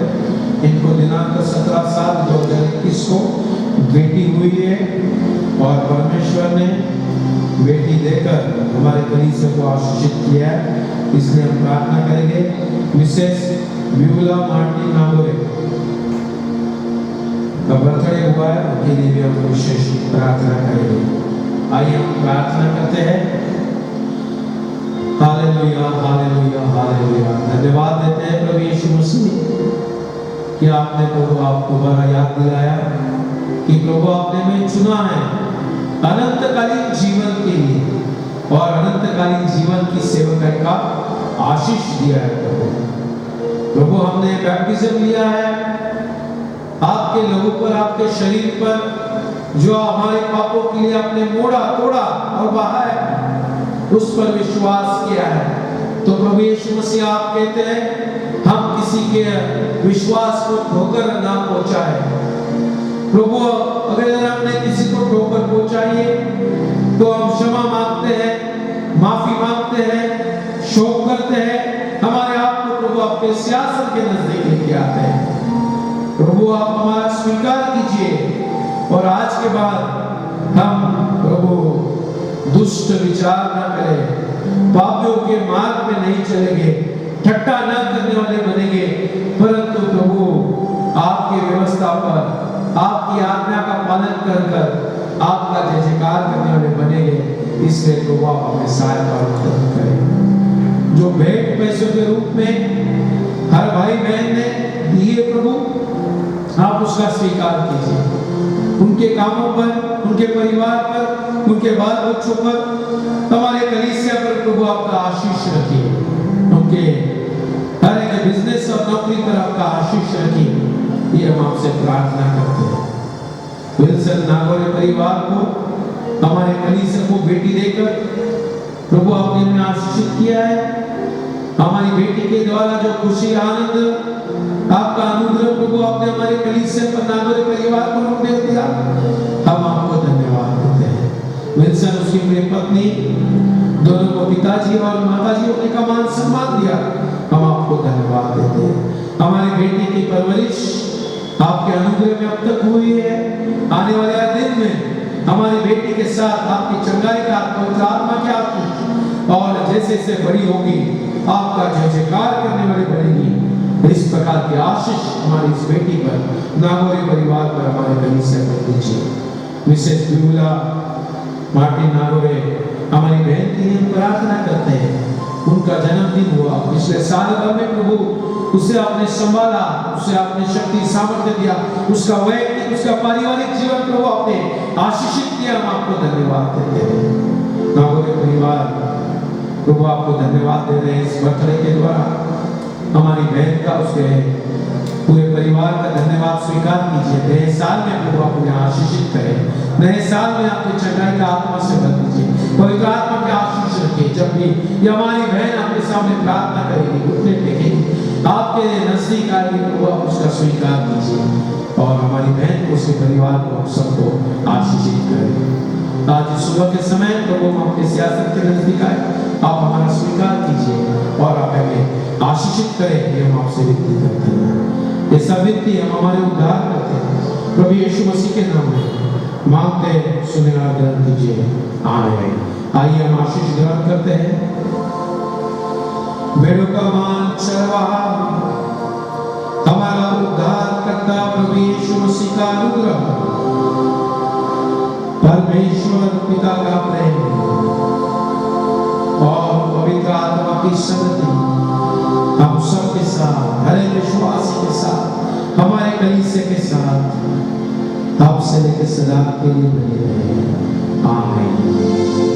इनको दिनांक 17/7/2021 को बेटी हुई है और परमेश्वर ने बेटी देकर हमारे कलीसिया को आशीषित किया है, इसलिए हम प्रार्थना करेंगे। मिसेस ब्यूला मार्टिन नागोरे का बर्थडे हुआ है, उनके लिए भी हम विशेष प्रार्थना करेंगे। आइए हम प्रार्थना करते हैं। Hallelujah, hallelujah, hallelujah. धन्यवाद देते हैं प्रभु यीशु मसीह कि आपने प्रभु आपको दोबारा याद दिलाया कि प्रभु आपने हमें चुना है अनंतकालीन जीवन के लिए और अनंतकालीन जीवन की सेवकाई का आशीष दिया है। प्रभु हमने बैप्टिज्म लिया है आपके लोगों पर, आपके शरीर पर जो हमारे पापों के लिए आपने मोड़ा तोड़ा और बहाया, उस पर विश्वास किया है। तो प्रभु यीशु मसीह आप कहते हैं हम किसी के विश्वास को ठोकर ना पहुंचाए। प्रभु अगर हमने किसी को ठोकर पहुंचाई तो हम क्षमा मांगते हैं, माफी मांगते हैं, शोक करते हैं, हमारे आप को प्रभु आपके सियासत के नजदीक लेके आते हैं। प्रभु आप हमारा स्वीकार कीजिए और आज के बाद हम प्रभु दुष्ट विचार न करें, पापियों के मार्ग में नहीं चलेंगे, ठट्टा न करने वाले बनेंगे, परंतु प्रभु आपकी व्यवस्था पर, आपकी आज्ञा का पालन कर कर आपका जय जयकार करने वाले बनेंगे। इसलिए प्रभु आप हमें सहायता और मदद करें। जो भेंट पैसों के रूप में हर भाई बहन ने दिए प्रभु, आप उसका स्वीकार कीजिए। उनके कामों पर, उनके परिवार पर, उनके बाल बच्चों पर, हमारे कलीसिया पर प्रभु आपका आशीष रखिए। उनके हर एक बिजनेस और नौकरी पर आपका आशीष रखिए, ये हम आपसे प्रार्थना करते हैं। विल्सन नागोरे परिवार को, हमारे कलीसिया को बेटी देकर प्रभु आपने हमें आशीषित किया है। हमारी बेटी के द्वारा जो खुशी आनंद आपका अनुग्रह प्रभु आपने हमारे कलीसिया पर, नागोरे परिवार को हमने दिया, हम आपको धन्यवाद देते हैं। विल्सन उसकी मेरी पत्नी दोनों को पिताजी और माताजी होने का मान सम्मान दिया, हम आपको धन्यवाद देते हैं। हमारी बेटी की परवरिश आपके अनुग्रह में अब तक हुई है। आने वाले दिन में हमारी बेटी के साथ आपकी चंगाई का, पवित्र आत्मा की आशीष, और जैसे जैसे बड़ी होगी आपका जय जयकार करने वाली बनेगी। इस प्रकार की आशीष हमारी इस बेटी पर, नागोरे परिवार पर, हमारे कलीसिया पर दीजिए। मिसेस ब्यूला मार्टिन नागोरे हमारी बहन के लिए प्रार्थना करते हैं। उनका जन्मदिन हुआ, पिछले साल भर में प्रभु उसे आपने संभाला, उसे आपने शक्ति सामर्थ्य दिया, उसका वैयक्तिक, उसका पारिवारिक जीवन प्रभु आपने आशीषित किया। हम आपको धन्यवाद देते हैं। नागोरे परिवार प्रभु आपको धन्यवाद दे रहे हैं इस बर्थडे के द्वारा। हमारी बहन का, उसके पूरे परिवार का धन्यवाद स्वीकार कीजिए। नए साल में प्रभु आप उन्हें आशीषित करें, नए साल में आपकी चंगाई का आत्मा से भर दीजिए, पवित्र आत्मा के आशीष रखिए। जब भी ये हमारी बहन आपके सामने प्रार्थना करेगी, घुटने टेकेगी, आपके नजदीक आएगी, प्रभु आप उसका स्वीकार कीजिए और हमारी बहन को, उसके परिवार को, सबको आशीषित करें। आज सुबह के समय प्रभु हम आपके सियासत के नजदीक आए, आप हमारा स्वीकार कीजिए और आप हमें आशीषित करें, ये हम आपसे विनती करते हैं। ये सब विनती हम हमारे उद्धार करते हैं प्रभु यीशु मसीह के नाम में मांगते, सुने और ग्रहण कीजिए, आमीन। आइए हम आशीष ग्रहण करते हैं। वेणुकमान चरवाहा, हमारा उद्धार करता प्रभु यीशु मसीह का अनुग्रह, परमेश्वर पिता का प्रेम और पवित्र आत्मा की संगति हम सब के साथ, हर एक विश्वासी के साथ, हमारे कलीसिया के साथ, अब से लेकर सदा के लिए बने रहे। आमीन।